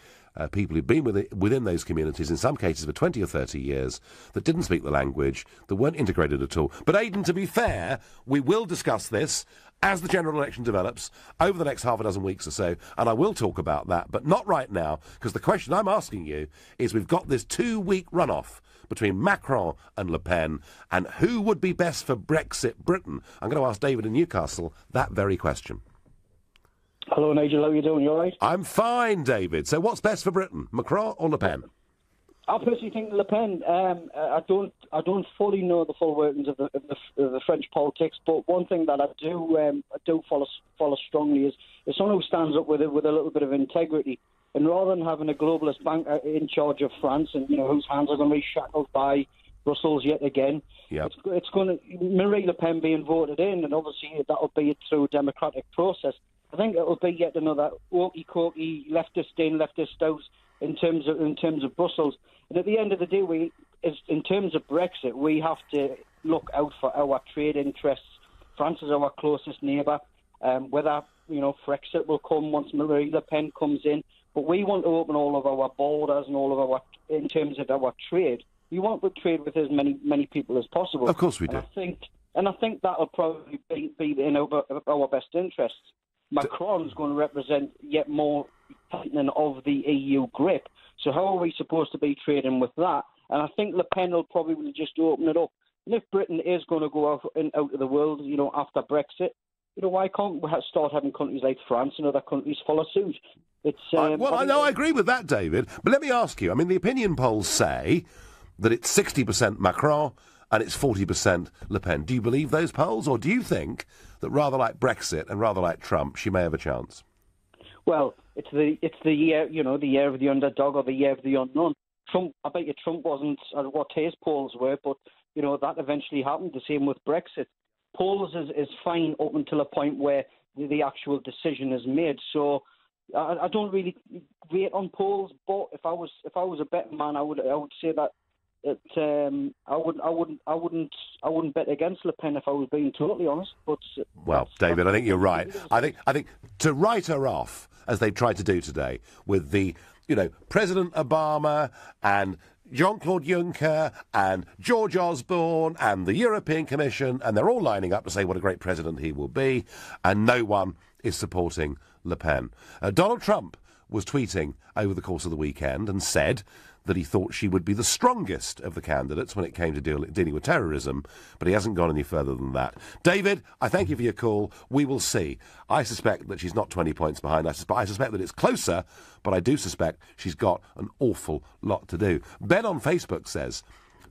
People who'd been within those communities, in some cases for 20 or 30 years, that didn't speak the language, that weren't integrated at all. But, Aidan, to be fair, we will discuss this as the general election develops over the next half a dozen weeks or so, and I will talk about that, but not right now, because the question I'm asking you is we've got this 2-week runoff between Macron and Le Pen, and who would be best for Brexit Britain? I'm going to ask David in Newcastle that very question. Hello, Nigel. How are you doing? You all right? I'm fine, David. So what's best for Britain, Macron or Le Pen? I personally think Le Pen. I don't fully know the full workings of the French politics, but one thing that I do follow strongly is someone who stands up with a little bit of integrity. And rather than having a globalist banker in charge of France, and whose hands are going to be shackled by Brussels yet again, it's going to Marie Le Pen being voted in, and obviously that'll be through a democratic process. I think it'll be yet another walkie-talkie, leftist in, leftist out in terms of Brussels. And at the end of the day, in terms of Brexit, we have to look out for our trade interests. France is our closest neighbour. Whether Brexit will come once Marie Le Pen comes in, but we want to open all of our borders and all of in terms of our trade. We want to trade with as many people as possible. Of course we do. And I think that'll probably be in our best interests. Macron's going to represent yet more tightening of the EU grip. So how are we supposed to be trading with that? And I think Le Pen will probably just open it up. And if Britain is going to go out of the world, after Brexit, why can't we start having countries like France and other countries follow suit? I agree with that, David. But let me ask you, the opinion polls say that it's 60% Macron and it's 40% Le Pen. Do you believe those polls, or do you think that rather like Brexit and rather like Trump, she may have a chance? Well, it's the year, the year of the underdog or the year of the unknown. I bet you Trump wasn't what his polls were, but that eventually happened. The same with Brexit. Polls is fine up until a point where the actual decision is made. So I don't really rate on polls, but if I was a betting man, I would say that I wouldn't bet against Le Pen if I was being totally honest. But David, I think you're right. I think to write her off, as they've tried to do today, with the President Obama and Jean-Claude Juncker and George Osborne and the European Commission, and they're all lining up to say what a great president he will be, and no one is supporting Le Pen. Donald Trump was tweeting over the course of the weekend and said that he thought she would be the strongest of the candidates when it came to dealing with terrorism, but he hasn't gone any further than that. David, I thank you for your call. We will see. I suspect that she's not 20 points behind. I suspect that it's closer, but I do suspect she's got an awful lot to do. Ben on Facebook says,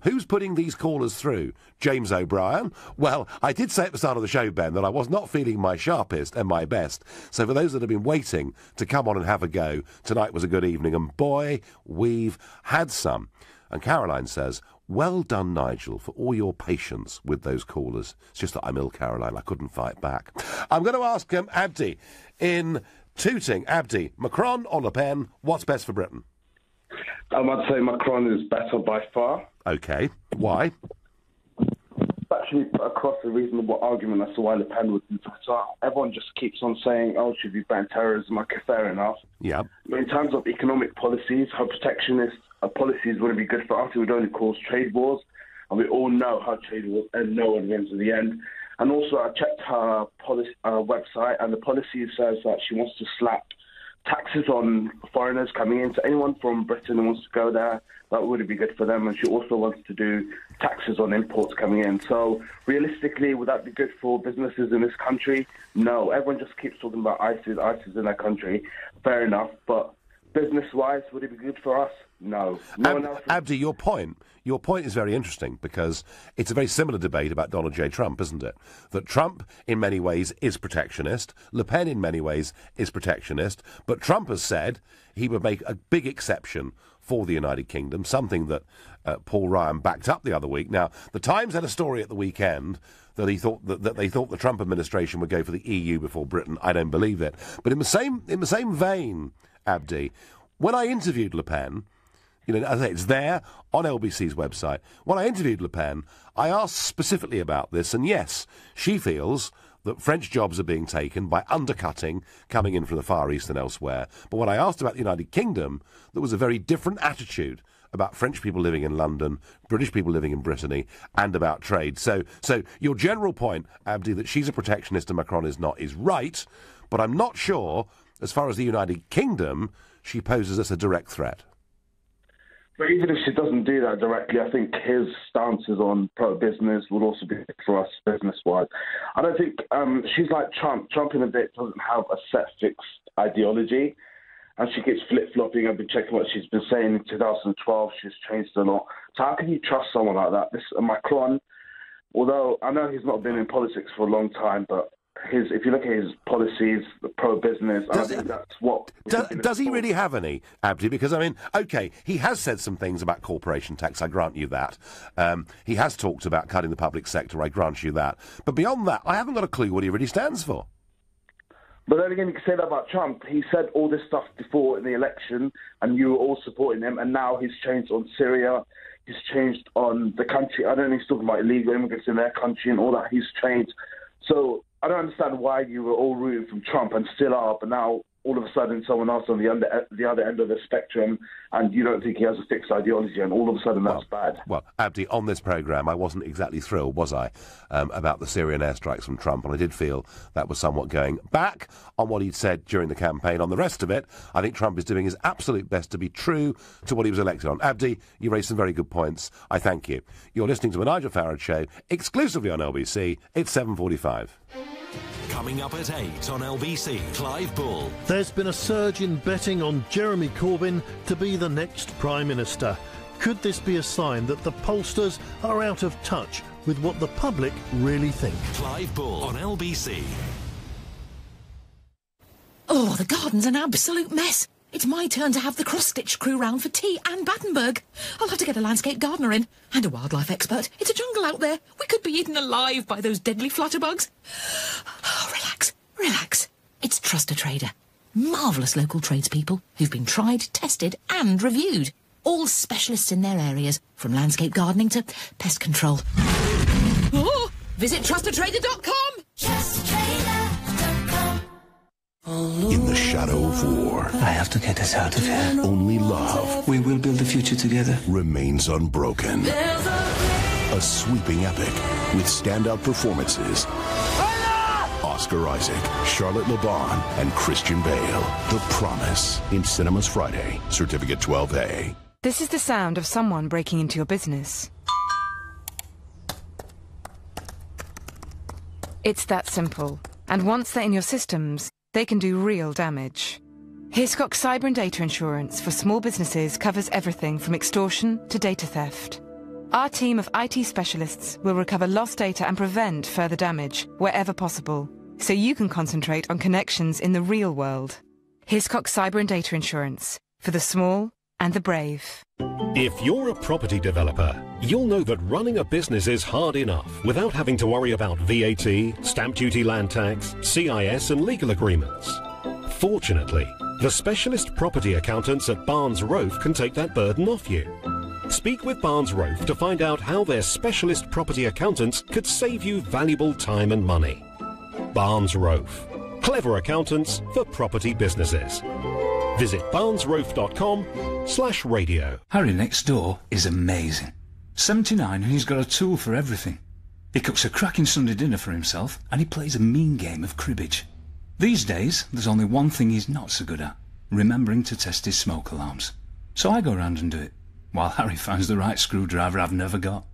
who's putting these callers through? James O'Brien? Well, I did say at the start of the show, Ben, that I was not feeling my sharpest and my best. So for those that have been waiting to come on and have a go, tonight was a good evening. And boy, we've had some. And Caroline says, well done, Nigel, for all your patience with those callers. It's just that I'm ill, Caroline. I couldn't fight back. I'm going to ask Abdi in Tooting. Abdi, Macron or Le Pen, what's best for Britain? I'd say Macron is better by far. Okay. Why? Actually, across a reasonable argument as to why Le Pen would be better. Everyone just keeps on saying, oh, should we ban terrorism? Okay, fair enough. Yeah. But in terms of economic policies, her protectionist policies wouldn't be good for us. It would only cause trade wars. And we all know how trade wars end, no one wins in the end. And also, I checked her website, and the policy says that she wants to slap taxes on foreigners coming in. So anyone from Britain who wants to go there, that would be good for them. And she also wants to do taxes on imports coming in. So realistically, would that be good for businesses in this country? No. Everyone just keeps talking about ISIS in their country. Fair enough. But business-wise, would it be good for us? No. Abdi, your point is very interesting, because it's a very similar debate about Donald J. Trump, isn't it? That Trump, in many ways, is protectionist. Le Pen, in many ways, is protectionist. But Trump has said he would make a big exception for the United Kingdom, something that Paul Ryan backed up the other week. Now, the Times had a story at the weekend that they thought the Trump administration would go for the EU before Britain. I don't believe it. But in the same vein, Abdi, when I interviewed Le Pen, as I say, it's there on LBC's website. When I interviewed Le Pen, I asked specifically about this, and yes, she feels that French jobs are being taken by undercutting coming in from the Far East and elsewhere. But when I asked about the United Kingdom, there was a very different attitude about French people living in London, British people living in Brittany, and about trade. So your general point, Abdi, that she's a protectionist and Macron is not, is right, but I'm not sure, as far as the United Kingdom, she poses us a direct threat. But even if she doesn't do that directly, I think his stances on pro-business would also be good for us business-wise. I don't think she's like Trump. Trump in a bit doesn't have a set fixed ideology, and she keeps flip-flopping. I've been checking what she's been saying in 2012. She's changed a lot. So how can you trust someone like that? This Macron, although I know he's not been in politics for a long time, but if you look at his policies, the pro-business, I think that's what... Does he really have any, Abdi? Because, I mean, OK, he has said some things about corporation tax, I grant you that. He has talked about cutting the public sector, I grant you that. But beyond that, I haven't got a clue what he really stands for. But then again, you can say that about Trump. He said all this stuff before in the election, and you were all supporting him, and now he's changed on Syria, he's changed on the country. I don't know, he's talking about illegal immigrants in their country and all that. He's changed. So I don't understand why you were all rooting from Trump and still are, but now all of a sudden someone else on the other end of the spectrum, and you don't think he has a fixed ideology, and all of a sudden that's bad. Well, Abdi, on this programme, I wasn't exactly thrilled, was I, about the Syrian airstrikes from Trump, and I did feel that was somewhat going back on what he'd said during the campaign. On the rest of it, I think Trump is doing his absolute best to be true to what he was elected on. Abdi, you raised some very good points. I thank you. You're listening to the Nigel Farage Show, exclusively on LBC. It's 7:45. Coming up at 8 on LBC, Clive Bull. There's been a surge in betting on Jeremy Corbyn to be the next Prime Minister. Could this be a sign that the pollsters are out of touch with what the public really think? Clive Bull on LBC. Oh, the garden's an absolute mess. It's my turn to have the cross-stitch crew round for tea and Battenberg. I'll have to get a landscape gardener in and a wildlife expert. It's a jungle out there. We could be eaten alive by those deadly flutterbugs. Oh, relax. It's Trust a Trader. Marvellous local tradespeople who've been tried, tested and reviewed. All specialists in their areas, from landscape gardening to pest control. Oh, visit trustatrader.com. TrustATrader.com. In the shadow of war, I have to get us out of here. only love We will build the future together. remains unbroken. A sweeping epic with standout performances. Oscar Isaac, Charlotte LeBon, and Christian Bale. The Promise. In cinemas Friday. Certificate 12A. This is the sound of someone breaking into your business. It's that simple. And once they're in your systems, they can do real damage. Hiscox Cyber and Data Insurance for small businesses covers everything from extortion to data theft. Our team of IT specialists will recover lost data and prevent further damage wherever possible, so you can concentrate on connections in the real world. Hiscox Cyber and Data Insurance for the small and the brave. If you're a property developer, you'll know that running a business is hard enough without having to worry about VAT, stamp duty, land tax, CIS and legal agreements. Fortunately, The specialist property accountants at Barnes Rofe can take that burden off you. Speak with Barnes Rofe to find out how their specialist property accountants could save you valuable time and money. Barnes Rofe. Clever accountants for property businesses. Visit barnesrofe.com/radio. Harry next door is amazing. 79 and he's got a tool for everything. He cooks a cracking Sunday dinner for himself and he plays a mean game of cribbage. These days, there's only one thing he's not so good at, remembering to test his smoke alarms. So I go round and do it, while Harry finds the right screwdriver I've never got.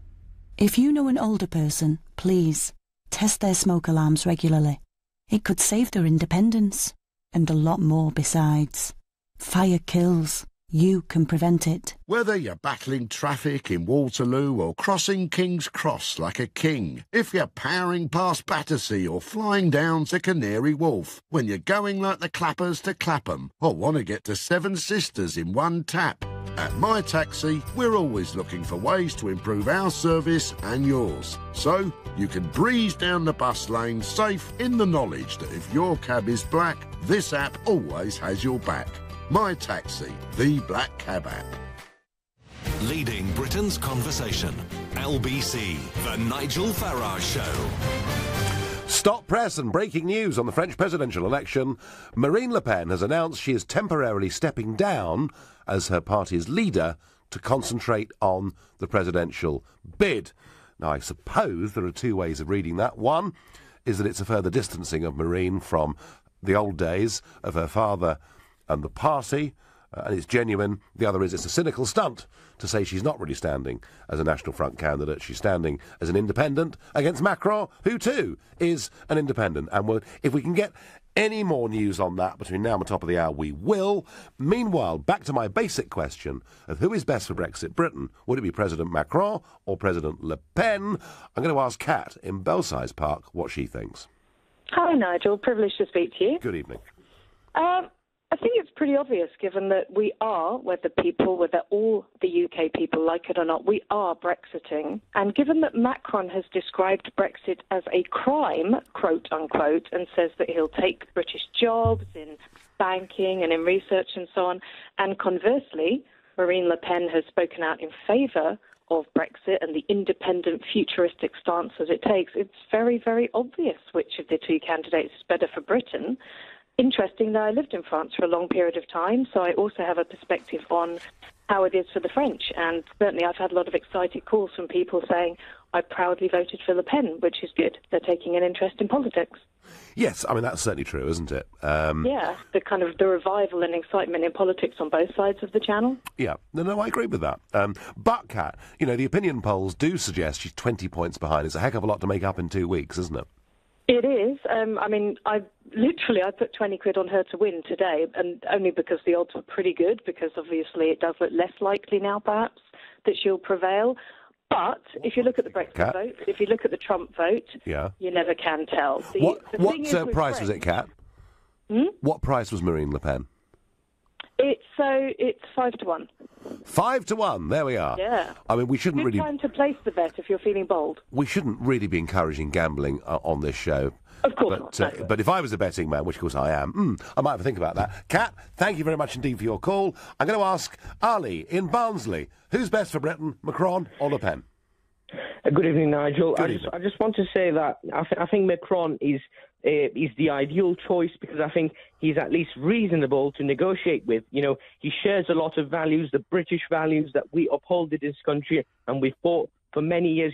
If you know an older person, please, test their smoke alarms regularly. It could save their independence, and a lot more besides. Fire kills. You can prevent it. Whether you're battling traffic in Waterloo or crossing King's Cross like a king, if you're powering past Battersea or flying down to Canary Wharf, when you're going like the Clappers to Clapham or want to get to Seven Sisters in one tap, at My Taxi, we're always looking for ways to improve our service and yours. So you can breeze down the bus lane safe in the knowledge that if your cab is black, this app always has your back. My Taxi, the black cab app. Leading Britain's conversation. LBC, The Nigel Farage Show. Stop press and breaking news on the French presidential election. Marine Le Pen has announced she is temporarily stepping down as her party's leader to concentrate on the presidential bid. Now, I suppose there are two ways of reading that. One is that it's a further distancing of Marine from the old days of her father and the party, and it's genuine. The other is it's a cynical stunt to say she's not really standing as a National Front candidate. She's standing as an independent against Macron, who too is an independent. And if we can get any more news on that between now and the top of the hour, we will. Meanwhile, back to my basic question of who is best for Brexit Britain. Would it be President Macron or President Le Pen? I'm going to ask Kat in Belsize Park what she thinks. Hi, Nigel. Privileged to speak to you. Good evening. I think it's pretty obvious, given that we are, whether all the UK people like it or not, we are Brexiting. And given that Macron has described Brexit as a crime, quote unquote, and says that he'll take British jobs in banking and in research and so on, and conversely, Marine Le Pen has spoken out in favour of Brexit and the independent, futuristic stance that it takes, it's very, very obvious which of the two candidates is better for Britain. Interesting that I lived in France for a long period of time, so I also have a perspective on how it is for the French. And certainly I've had a lot of excited calls from people saying, I proudly voted for Le Pen, which is good. They're taking an interest in politics. Yes, I mean, that's certainly true, isn't it? Yeah, the revival and excitement in politics on both sides of the channel. Yeah, no, I agree with that. But, Kat, the opinion polls do suggest she's 20 points behind. It's a heck of a lot to make up in 2 weeks, isn't it? It is. I put 20 quid on her to win today, and only because the odds were pretty good, because obviously it does look less likely now, perhaps, that she'll prevail. But if you look at the Brexit vote, if you look at the Trump vote, you never can tell. What price was it, Kat? What price was Marine Le Pen? It's 5 to 1. 5 to 1. There we are. Yeah. I mean, we shouldn't Good really. time to place the bet if you're feeling bold. We shouldn't really be encouraging gambling on this show. Of course not. But if I was a betting man, which of course I am, I might have a think about that. Kat, thank you very much indeed for your call. I'm going to ask Ali in Barnsley, who's best for Britain, Macron or Le Pen? Good evening, Nigel. I just want to say that I think Macron is the ideal choice because I think he's at least reasonable to negotiate with. He shares a lot of values, the British values that we uphold in this country, and we fought for many years.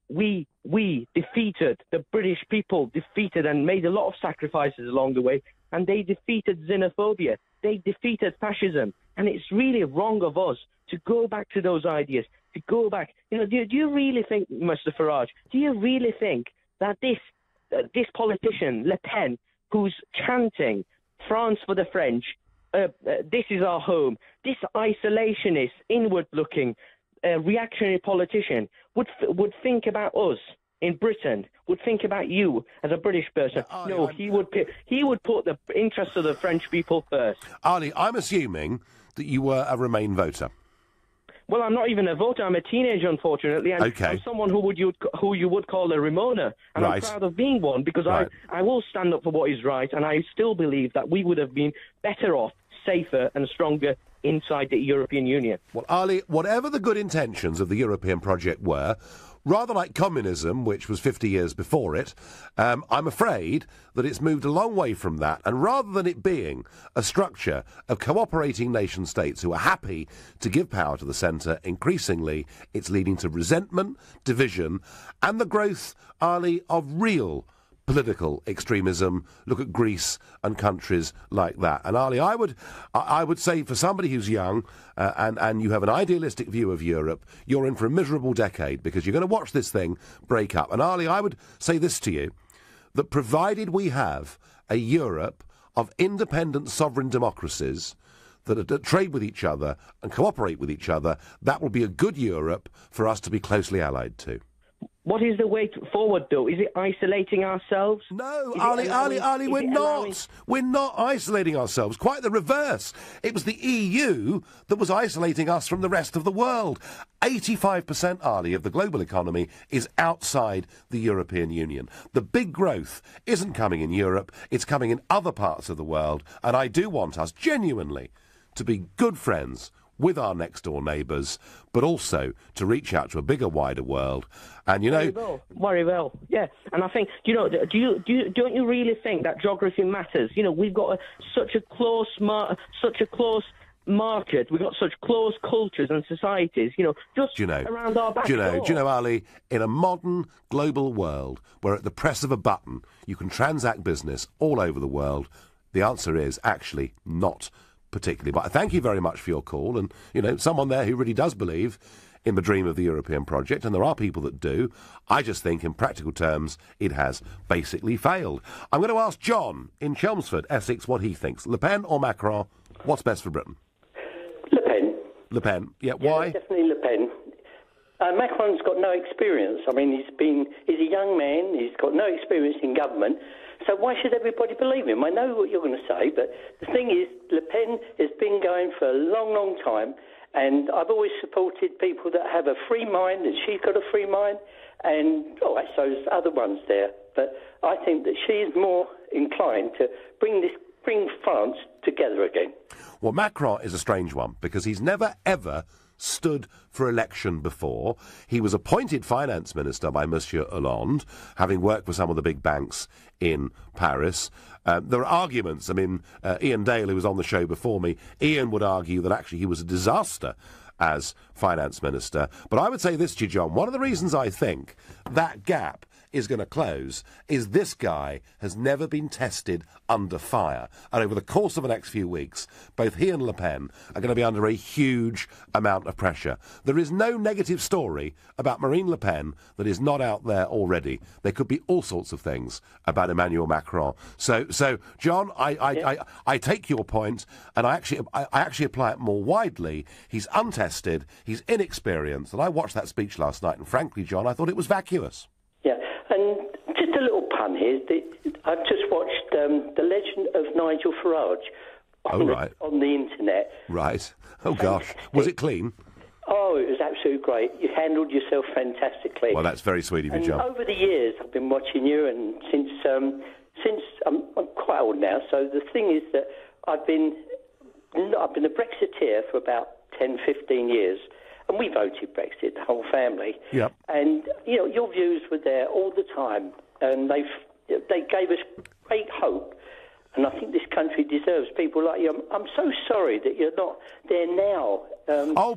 We defeated, the British people defeated and made a lot of sacrifices along the way, and they defeated xenophobia. They defeated fascism. And it's really wrong of us to go back to those ideas, to go back. Do you really think, Mr. Farage, do you really think that this politician, Le Pen, who's chanting France for the French, this is our home, this isolationist, inward-looking, reactionary politician would think about us in Britain, would think about you as a British person? No, he would put the interests of the French people first. Ali, I'm assuming that you were a Remain voter. Well, I'm not even a voter. I'm a teenager, unfortunately. And I'm someone who you would call a Remoaner. And I'm proud of being one because I will stand up for what is right. And I still believe that we would have been better off, safer and stronger inside the European Union. Well, Ali, whatever the good intentions of the European project were, rather like communism, which was 50 years before it, I'm afraid that it's moved a long way from that. And rather than it being a structure of cooperating nation-states who are happy to give power to the centre, increasingly it's leading to resentment, division, and the growth, Ali, of real political extremism. Look at Greece and countries like that. And Ali, I would say for somebody who's young and you have an idealistic view of Europe, you're in for a miserable decade because you're going to watch this thing break up. And Ali, I would say this to you, that provided we have a Europe of independent sovereign democracies that trade with each other and cooperate with each other, that will be a good Europe for us to be closely allied to. What is the way forward, though? Is it isolating ourselves? No, Ali, we're not. We're not isolating ourselves. Quite the reverse. It was the EU that was isolating us from the rest of the world. 85%, Ali, of the global economy is outside the European Union. The big growth isn't coming in Europe, it's coming in other parts of the world. And I do want us, genuinely, to be good friends with our next-door neighbours, but also to reach out to a bigger, wider world. And, you know... Very well, yeah. And I think, don't you really think that geography matters? You know, we've got such a close market, we've got such close cultures and societies, just around our back door. Do you know, Ali, in a modern global world where at the press of a button you can transact business all over the world, the answer is actually not particularly. But I thank you very much for your call, and, someone there who really does believe in the dream of the European project, and there are people that do. I just think, in practical terms, it has basically failed. I'm going to ask John in Chelmsford, Essex, what he thinks. Le Pen or Macron? What's best for Britain? Le Pen. Le Pen. Yeah, why? Yeah, definitely Le Pen. Macron's got no experience. I mean, he's a young man, he's got no experience in government, so why should everybody believe him? I know what you're going to say, but the thing is, Le Pen has been going for a long, long time, and I've always supported people that have a free mind, and she's got a free mind, and so there's other ones there. But I think that she is more inclined to bring France together again. Well, Macron is a strange one, because he's never, ever stood for election before. He was appointed finance minister by Monsieur Hollande, having worked for some of the big banks in Paris. There are arguments. I mean, Ian Dale, who was on the show before me, Ian would argue that actually he was a disaster as finance minister. But I would say this to you, John, one of the reasons I think that gap is going to close is this guy has never been tested under fire. And over the course of the next few weeks, both he and Le Pen are going to be under a huge amount of pressure. There is no negative story about Marine Le Pen that is not out there already. There could be all sorts of things about Emmanuel Macron. So John, I take your point, and I actually apply it more widely. He's untested, he's inexperienced, and I watched that speech last night, and frankly, John, I thought it was vacuous. Yeah, and just a little pun here. I've just watched The Legend of Nigel Farage on the internet. Right. Oh, gosh. Was it clean? Oh, it was absolutely great. You handled yourself fantastically. Well, that's very sweet of you, John. Over the years, I've been watching you, and since I'm quite old now, so the thing is that I've been a Brexiteer for about 10, 15 years. And we voted Brexit, the whole family. Yep. And, your views were there all the time. And they gave us great hope. And I think this country deserves people like you. I'm so sorry that you're not there now.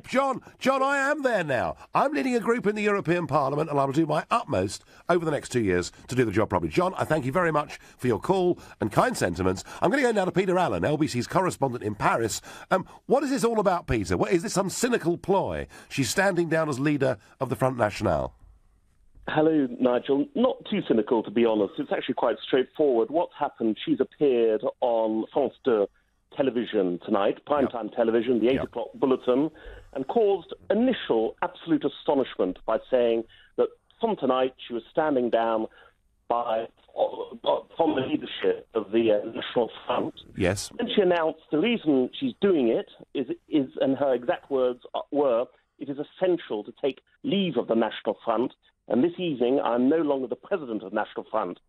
John, I am there now. I'm leading a group in the European Parliament, and I will do my utmost over the next 2 years to do the job properly. John, I thank you very much for your call and kind sentiments. I'm going to go now to Peter Allen, LBC's correspondent in Paris. What is this all about, Peter? Is this some cynical ploy? She's standing down as leader of the Front National. Hello, Nigel. Not too cynical, to be honest. It's actually quite straightforward. What's happened, she's appeared on France 2 television tonight, primetime television, the 8 o'clock bulletin, and caused initial absolute astonishment by saying that from tonight she was standing down from the leadership of the National Front. Yes. And she announced the reason she's doing it is, and her exact words were, it is essential to take leave of the National Front, and this evening I'm no longer the president of the National Front.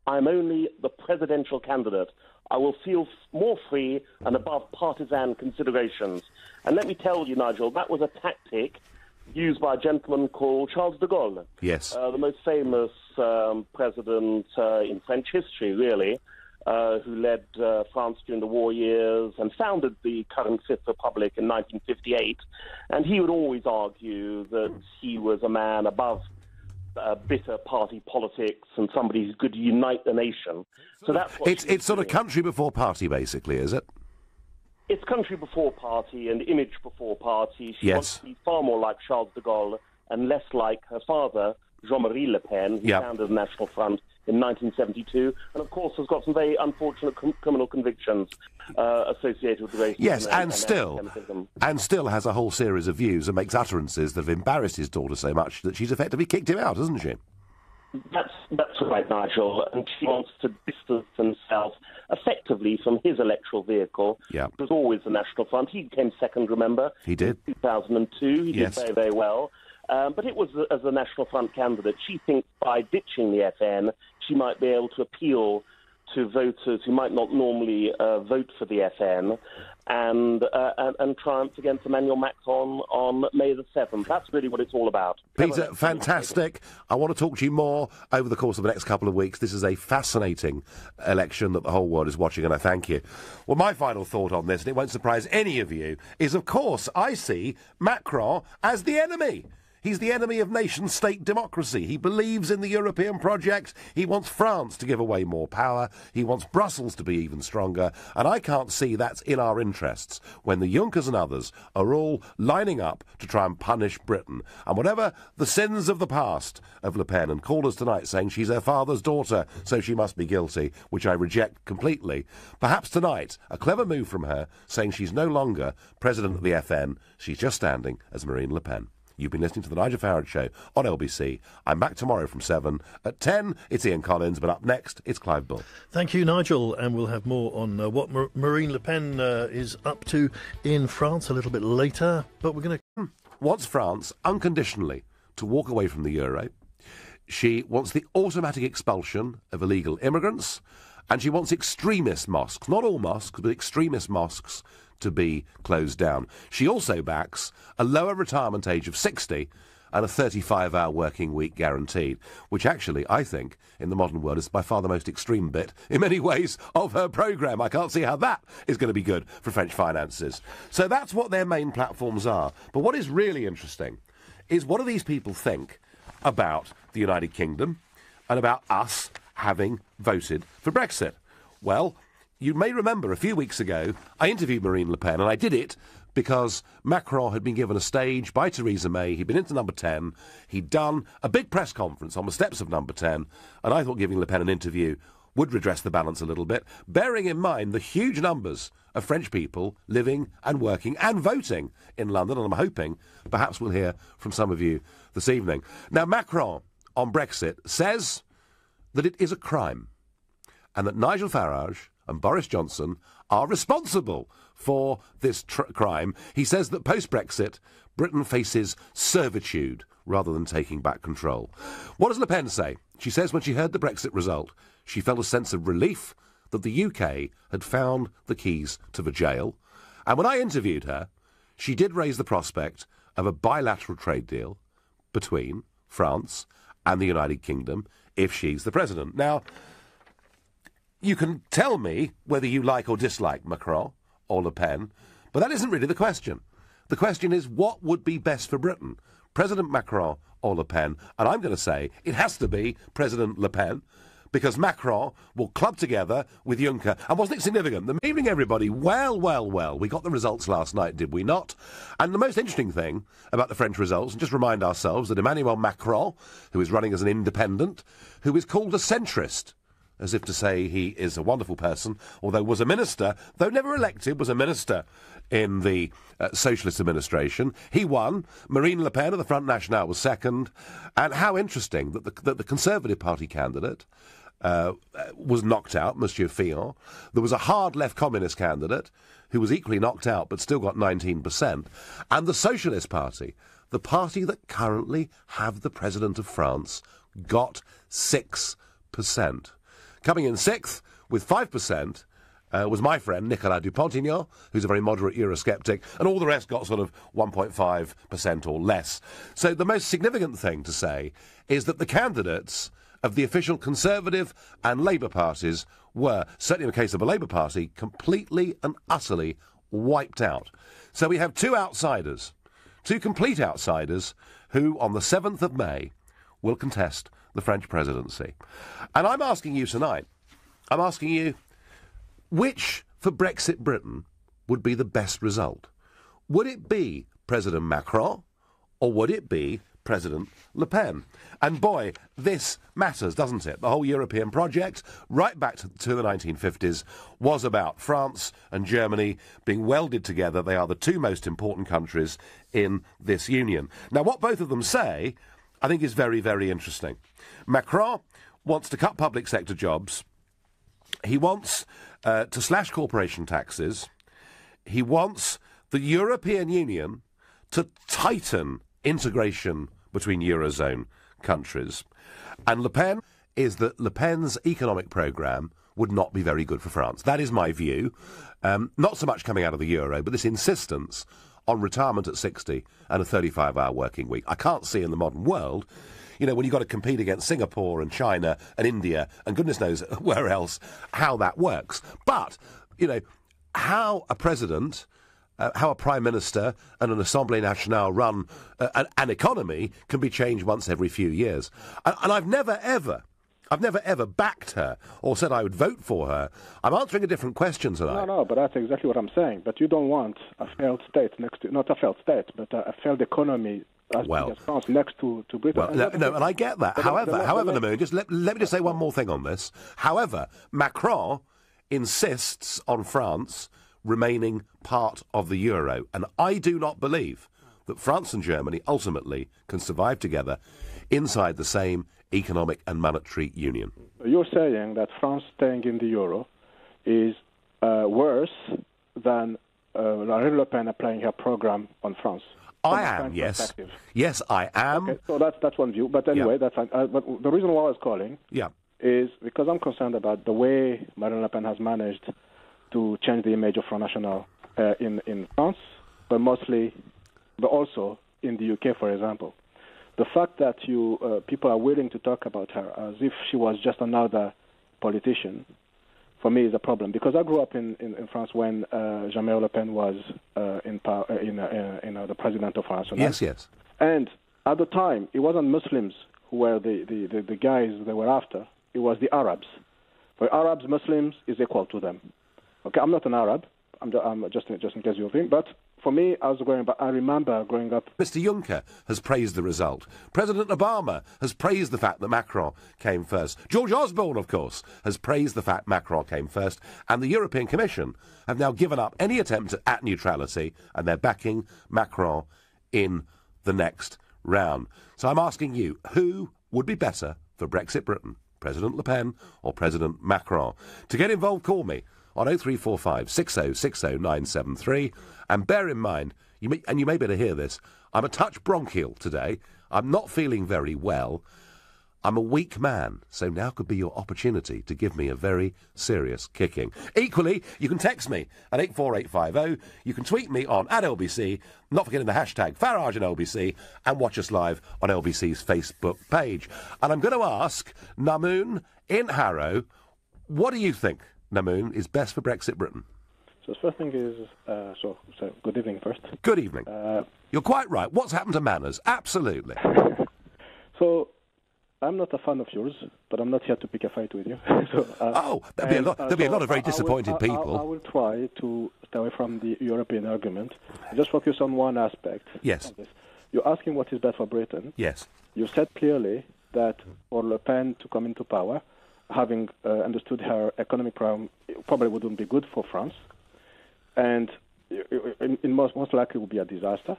I'm only the presidential candidate I will feel more free and above partisan considerations. And let me tell you, Nigel, that was a tactic used by a gentleman called Charles de Gaulle. Yes. The most famous president in French history, really, who led France during the war years and founded the current Fifth Republic in 1958. And he would always argue that he was a man above bitter party politics and somebody who could unite the nation. So that's what it's sort of country before party, basically, is it? It's country before party and image before party. She wants to be far more like Charles de Gaulle and less like her father, Jean-Marie Le Pen, who founded the National Front in 1972, and of course has got some very unfortunate criminal convictions associated with the racism. Yes, and anti-Semitism. still has a whole series of views and makes utterances that have embarrassed his daughter so much that she's effectively kicked him out, hasn't she? That's right, Nigel, and she wants to distance himself effectively from his electoral vehicle. Yeah. It was always the National Front. He came second, remember? He did. In 2002, he did very, very well. But it was as a National Front candidate. She thinks by ditching the FN, she might be able to appeal to voters who might not normally vote for the FN and triumph against Emmanuel Macron on May the 7th. That's really what it's all about. Peter, fantastic. I want to talk to you more over the course of the next couple of weeks. This is a fascinating election that the whole world is watching, and I thank you. Well, my final thought on this, and it won't surprise any of you, is, of course, I see Macron as the enemy. He's the enemy of nation-state democracy. He believes in the European project. He wants France to give away more power. He wants Brussels to be even stronger. And I can't see that's in our interests when the Junckers and others are all lining up to try and punish Britain. And whatever the sins of the past of Le Pen, and called us tonight saying she's her father's daughter, so she must be guilty, which I reject completely, perhaps tonight a clever move from her saying she's no longer president of the FN. She's just standing as Marine Le Pen. You've been listening to The Nigel Farage Show on LBC. I'm back tomorrow from 7. At 10, it's Ian Collins, but up next, it's Clive Bull. Thank you, Nigel, and we'll have more on what Marine Le Pen is up to in France a little bit later, but we're going to... Wants France unconditionally to walk away from the euro. She wants the automatic expulsion of illegal immigrants, and she wants extremist mosques, not all mosques, but extremist mosques, to be closed down. She also backs a lower retirement age of 60 and a 35-hour working week guaranteed, which actually, I think, in the modern world is by far the most extreme bit, in many ways, of her programme. I can't see how that is going to be good for French finances. So that's what their main platforms are. But what is really interesting is what do these people think about the United Kingdom and about us having voted for Brexit? Well, you may remember a few weeks ago I interviewed Marine Le Pen, and I did it because Macron had been given a stage by Theresa May. He'd been into number 10. He'd done a big press conference on the steps of number 10, and I thought giving Le Pen an interview would redress the balance a little bit, bearing in mind the huge numbers of French people living and working and voting in London, and I'm hoping perhaps we'll hear from some of you this evening. Now, Macron on Brexit says that it is a crime and that Nigel Farage and Boris Johnson are responsible for this crime. He says that post-Brexit, Britain faces servitude rather than taking back control. What does Le Pen say? She says when she heard the Brexit result, she felt a sense of relief that the UK had found the keys to the jail. And when I interviewed her, she did raise the prospect of a bilateral trade deal between France and the United Kingdom if she's the president. Now, you can tell me whether you like or dislike Macron or Le Pen, but that isn't really the question. The question is, what would be best for Britain? President Macron or Le Pen? And I'm going to say it has to be President Le Pen, because Macron will club together with Juncker. And wasn't it significant? The evening, everybody. Well. We got the results last night, did we not? And the most interesting thing about the French results, and just remind ourselves that Emmanuel Macron, who is running as an independent, who is called a centrist, as if to say he is a wonderful person, although was a minister, though never elected, was a minister in the socialist administration. He won. Marine Le Pen of the Front National was second. And how interesting that the Conservative Party candidate was knocked out, Monsieur Fillon. There was a hard left communist candidate who was equally knocked out but still got 19%. And the Socialist Party, the party that currently have the President of France, got 6%. Coming in sixth with 5% was my friend Nicolas Dupont-Aignan, who's a very moderate Eurosceptic, and all the rest got sort of 1.5% or less. So the most significant thing to say is that the candidates of the official Conservative and Labour parties were, certainly in the case of the Labour Party, completely and utterly wiped out. So we have two outsiders, two complete outsiders, who on the 7th of May will contest the French presidency. And I'm asking you tonight, which, for Brexit Britain, would be the best result? Would it be President Macron, or would it be President Le Pen? And boy, this matters, doesn't it? The whole European project, right back to the 1950s, was about France and Germany being welded together. They are the two most important countries in this union. Now, what both of them say, I think, is very, very interesting. Macron wants to cut public sector jobs. He wants to slash corporation taxes. He wants the European Union to tighten integration between Eurozone countries. And Le Pen is that Le Pen's economic programme would not be very good for France. That is my view. Not so much coming out of the euro, but this insistence on retirement at 60 and a 35-hour working week. I can't see in the modern world, when you've got to compete against Singapore and China and India and goodness knows where else, how that works. But, how a president, how a prime minister and an Assemblée Nationale run an economy can be changed once every few years. And I've never ever backed her or said I would vote for her. I'm answering a different question tonight. No, but that's exactly what I'm saying. But you don't want a failed state not a failed state, but a failed economy as France next to Britain. Well, and I get that. However, Namoon, just let me just say one more thing on this. However, Macron insists on France remaining part of the euro, and I do not believe that France and Germany ultimately can survive together inside the same economic and monetary union. You're saying that France staying in the euro is worse than Marine Le Pen applying her program on France. I am, yes. Yes, I am. Okay, so that's one view. But anyway, that's fine. But the reason why I was calling is because I'm concerned about the way Marine Le Pen has managed to change the image of Front National in France, but also in the UK, for example. The fact that people are willing to talk about her as if she was just another politician, for me, is a problem. Because I grew up in France when Jean-Marie Le Pen was the president of France. Yes. And at the time, it wasn't Muslims who were the guys they were after. It was the Arabs. For Arabs, Muslims is equal to them. Okay, I'm not an Arab. I'm just in case you think, but. For me, I remember growing up. Mr. Juncker has praised the result. President Obama has praised the fact that Macron came first. George Osborne, of course, has praised the fact Macron came first. And the European Commission have now given up any attempt at neutrality, and they're backing Macron in the next round. So I'm asking you, who would be better for Brexit Britain? President Le Pen or President Macron? To get involved, call me on 0345 6060 973. And bear in mind, you may be able to hear this, I'm a touch bronchial today. I'm not feeling very well. I'm a weak man, so now could be your opportunity to give me a very serious kicking. Equally, you can text me at 84850. You can tweet me on @LBC, not forgetting the hashtag Farage and LBC, and watch us live on LBC's Facebook page. And I'm going to ask Namoon in Harrow, what do you think, Namoon, is best for Brexit Britain? So the first thing is, so good evening first. Good evening. You're quite right. What's happened to manners? Absolutely. So I'm not a fan of yours, but I'm not here to pick a fight with you. There'll be a lot of very disappointed people. I will try to stay away from the European argument. Just focus on one aspect. Yes. You're asking what is best for Britain. Yes. You said clearly that for Le Pen to come into power, having understood her economic program, probably wouldn't be good for France. And most likely will be a disaster.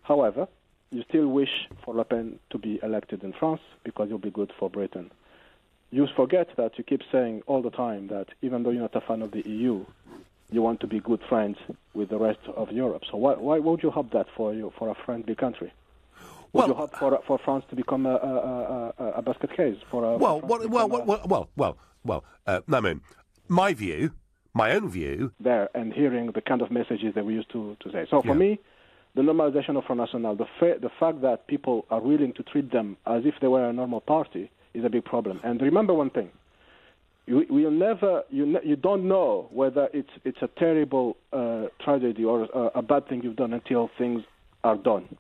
However, you still wish for Le Pen to be elected in France because it will be good for Britain. You forget that you keep saying all the time that even though you're not a fan of the EU, you want to be good friends with the rest of Europe. So why would you hope that for a friendly country? Would you hope for France to become a basket case for a? Namoon, my view my own view there and hearing the kind of messages that we used to say. So for me, the normalization of Front National, the fact that people are willing to treat them as if they were a normal party is a big problem. And remember one thing. You don't know whether it's a terrible tragedy or a bad thing you've done until things are done.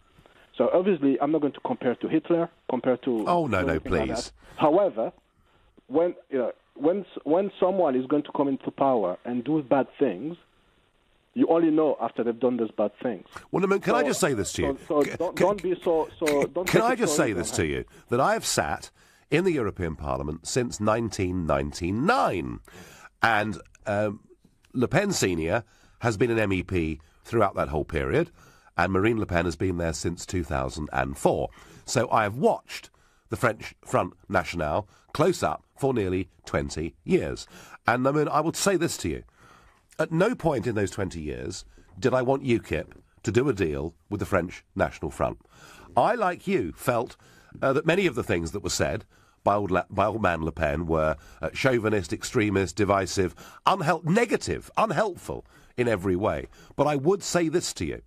So obviously, I'm not going to compare to Hitler, compare to... Oh, no, please. Like however, when someone is going to come into power and do bad things, you only know after they've done those bad things. Well, can I just say this to you? Don't be so... Can I just say this to you? That I have sat in the European Parliament since 1999. And Le Pen Senior has been an MEP throughout that whole period, and Marine Le Pen has been there since 2004. So I have watched the French Front National close up for nearly 20 years. And I will say this to you. At no point in those 20 years did I want UKIP to do a deal with the French National Front. I, like you, felt that many of the things that were said by old man Le Pen were chauvinist, extremist, divisive, negative, unhelpful in every way. But I would say this to you.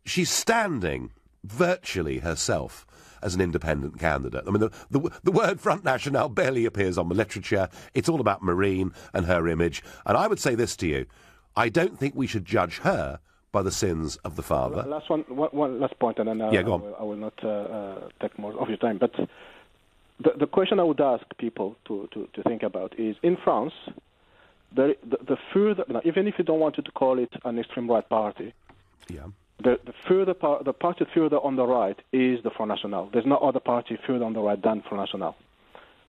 She's standing virtually herself as an independent candidate. I mean, the word Front National barely appears on the literature. It's all about Marine and her image. And I would say this to you. I don't think we should judge her by the sins of the father. One last point, and then I will not take more of your time. But the question I would ask people to think about is, in France, the further, even if you don't want to call it an extreme right party, the party further on the right is the Front National. There's no other party further on the right than Front National.